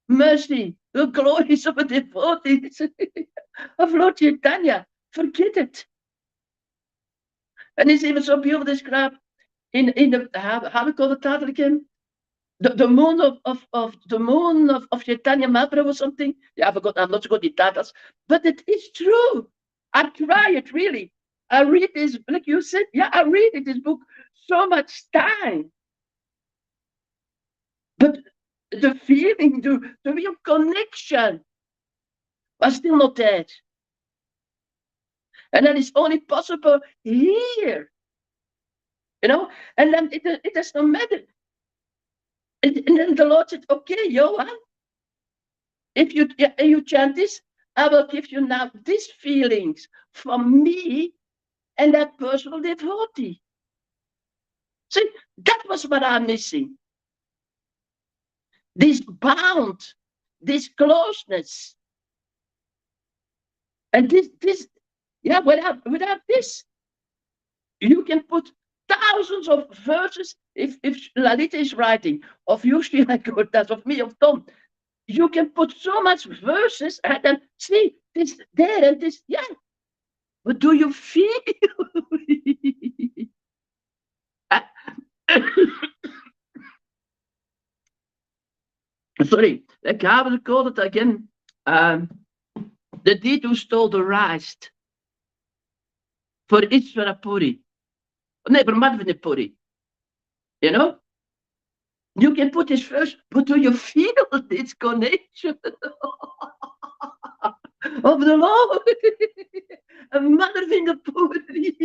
mercy, the glories of a devotee of Lord Caitanya, forget it. And it's even so beautiful described in the how we call the title again? The moon of Chaitanya Mahaprabhu or something. Yeah, I forgot. I'm not so good at titles, but it is true. I try it really. I read this, like you said. Yeah, I read this book so much time, but the feeling, the real connection was still not there. And that is only possible here. And then it does not matter. And then the Lord said, okay, Johan, if you chant this, I will give you now these feelings from me and that personal devotee. See, that was what I'm missing. This bound, this closeness. And this, yeah, without this, you can put thousands of verses. If Lalita is writing, of usually like that, of me, of Tom, you can put so much verses and then see this there and this, yeah. But do you feel? Sorry, like I will call it again. The deed who stole the rice for Ishvara Puri. Nee, for Madhvini Puri. You can put this first, but do you feel this connection of the Lord? A Madhvini Puri.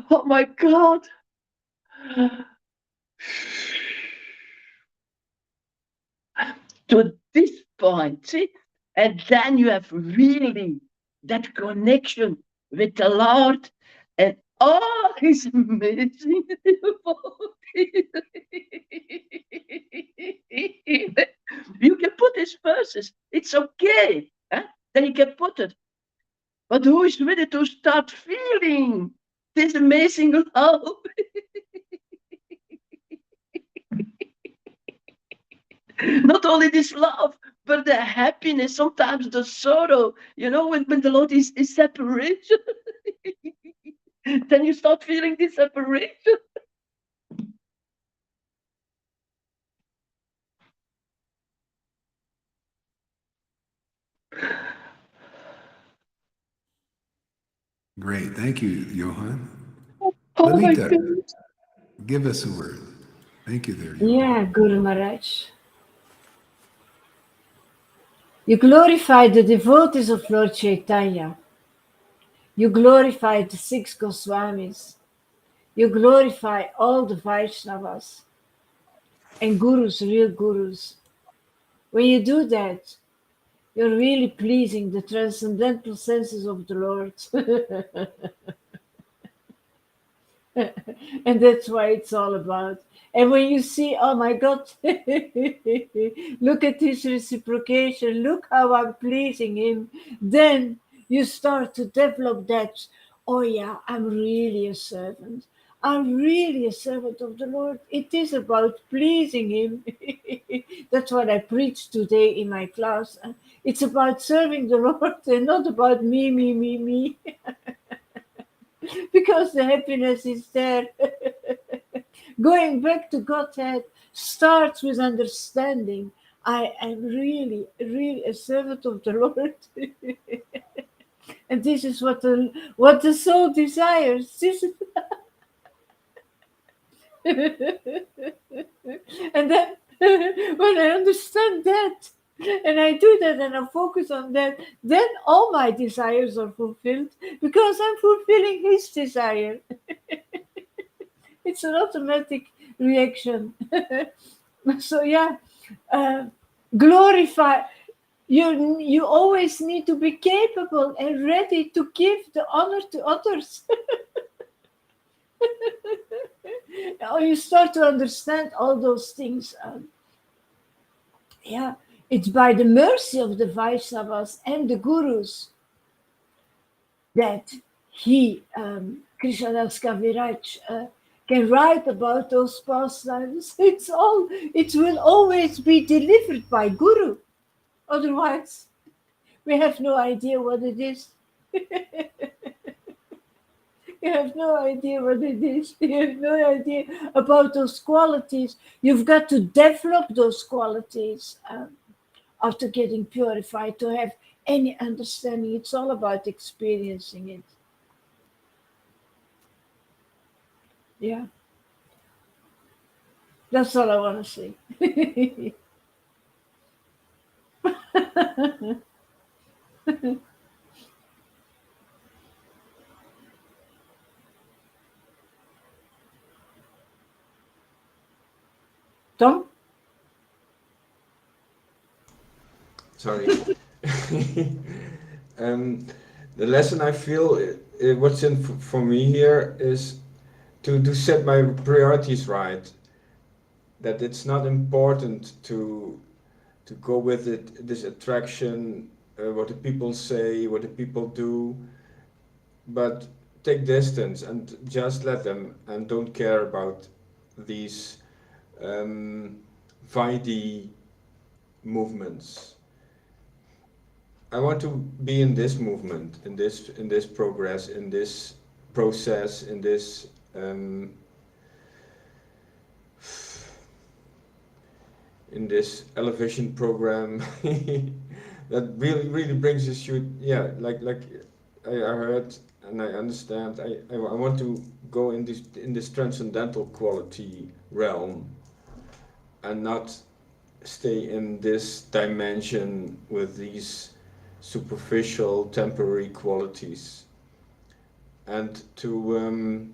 Oh my God. To this point, see? And then you have really that connection with the Lord and all his amazing devotees. You can put these verses, it's okay. Huh? Then you can put it. But who is ready to start feeling It's amazing how not only this love, but the happiness, sometimes the sorrow, when the Lord is separation, then you start feeling this separation. Great. Thank you, Johan. Oh my Lalita, goodness. give us a word. Thank you there, Johan. Yeah, Guru Maharaj. You glorify the devotees of Lord Caitanya. You glorify the six Goswamis. You glorify all the Vaishnavas and gurus, real gurus. When you do that, you're really pleasing the transcendental senses of the Lord. And that's what it's all about. And when you see, oh my God, look at this reciprocation, look how I'm pleasing him, then you start to develop that, oh yeah, I'm really a servant. I'm really a servant of the Lord. It is about pleasing him. That's what I preached today in my class. It's about serving the Lord and not about me, me, me, me. Because the happiness is there. Going back to Godhead starts with understanding. I am really, really a servant of the Lord. And this is what the soul desires. This is and then when I understand that, and I do that and I focus on that, then all my desires are fulfilled because I'm fulfilling his desire. It's an automatic reaction. So yeah, glorify. You always need to be capable and ready to give the honor to others. Now you start to understand all those things. Yeah, it's by the mercy of the Vaishnavas and the Gurus that he, Krishnadas Kaviraj, can write about those pastimes. It will always be delivered by Guru. Otherwise, we have no idea what it is. You have no idea what it is. You have no idea about those qualities. You've got to develop those qualities after getting purified to have any understanding. It's all about experiencing it. Yeah, that's all I want to say. Tom? Sorry. The lesson I feel, what's in for me here is to set my priorities right. That it's not important to go with it, this attraction, what the people say, what the people do, but take distance and just let them, and don't care about these Vaidhi movements. I want to be in this movement, in this progress, in this process, in this elevation program that really brings us you. Yeah, like I heard and I understand. I want to go in this transcendental quality realm and not stay in this dimension with these superficial temporary qualities, and to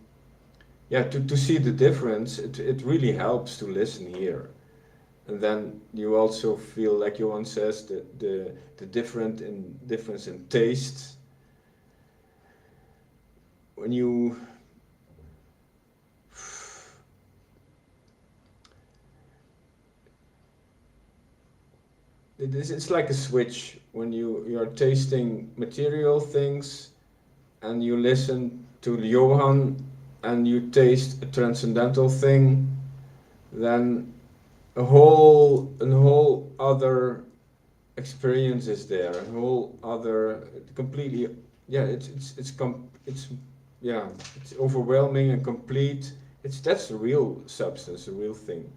see the difference. It really helps to listen here, and then you also feel, like Johan says, the difference in taste when you it's like a switch when you are tasting material things and you listen to Johan and you taste a transcendental thing, then a whole other experience is there, a whole other completely, yeah, it's yeah, it's overwhelming and complete. That's a real substance, a real thing.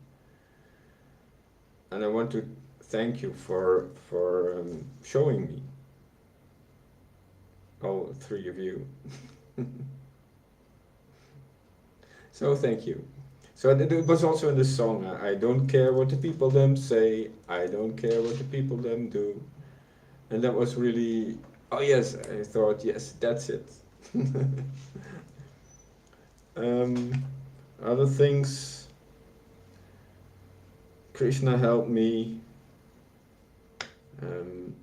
And I want to thank you for showing me, all three of you. So thank you. So it was also in the song. I don't care what the people them say. I don't care what the people them do. And that was really. Oh yes, I thought yes, that's it. um, Other things. Krishna helped me. Um,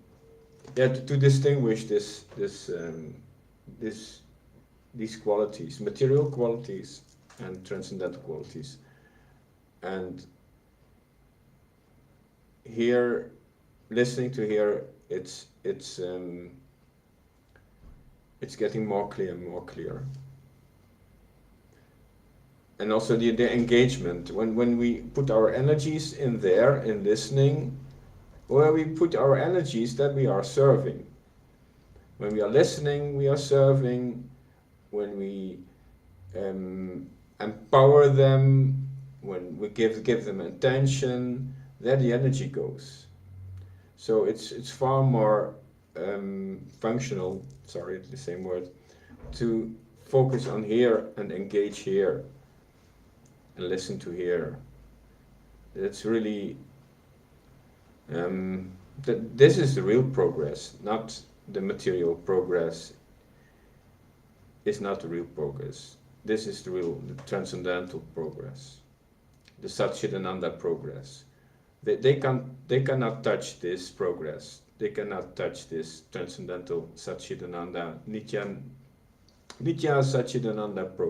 yeah, to distinguish this these qualities, material qualities and transcendental qualities. And here, listening to here, it's getting more clear, more clear. And also the engagement, when we put our energies in there, in listening, where we put our energies, that we are serving. When we are listening, we are serving. When we empower them, when we give them attention, there the energy goes. So it's far more functional, sorry, the same word, to focus on here and engage here and listen to here. That's really, this is the real progress, not the material progress is not the real progress. This is the transcendental progress, the Satchitananda progress. They cannot touch this progress. They cannot touch this transcendental Satchitananda, Nitya Satchitananda progress.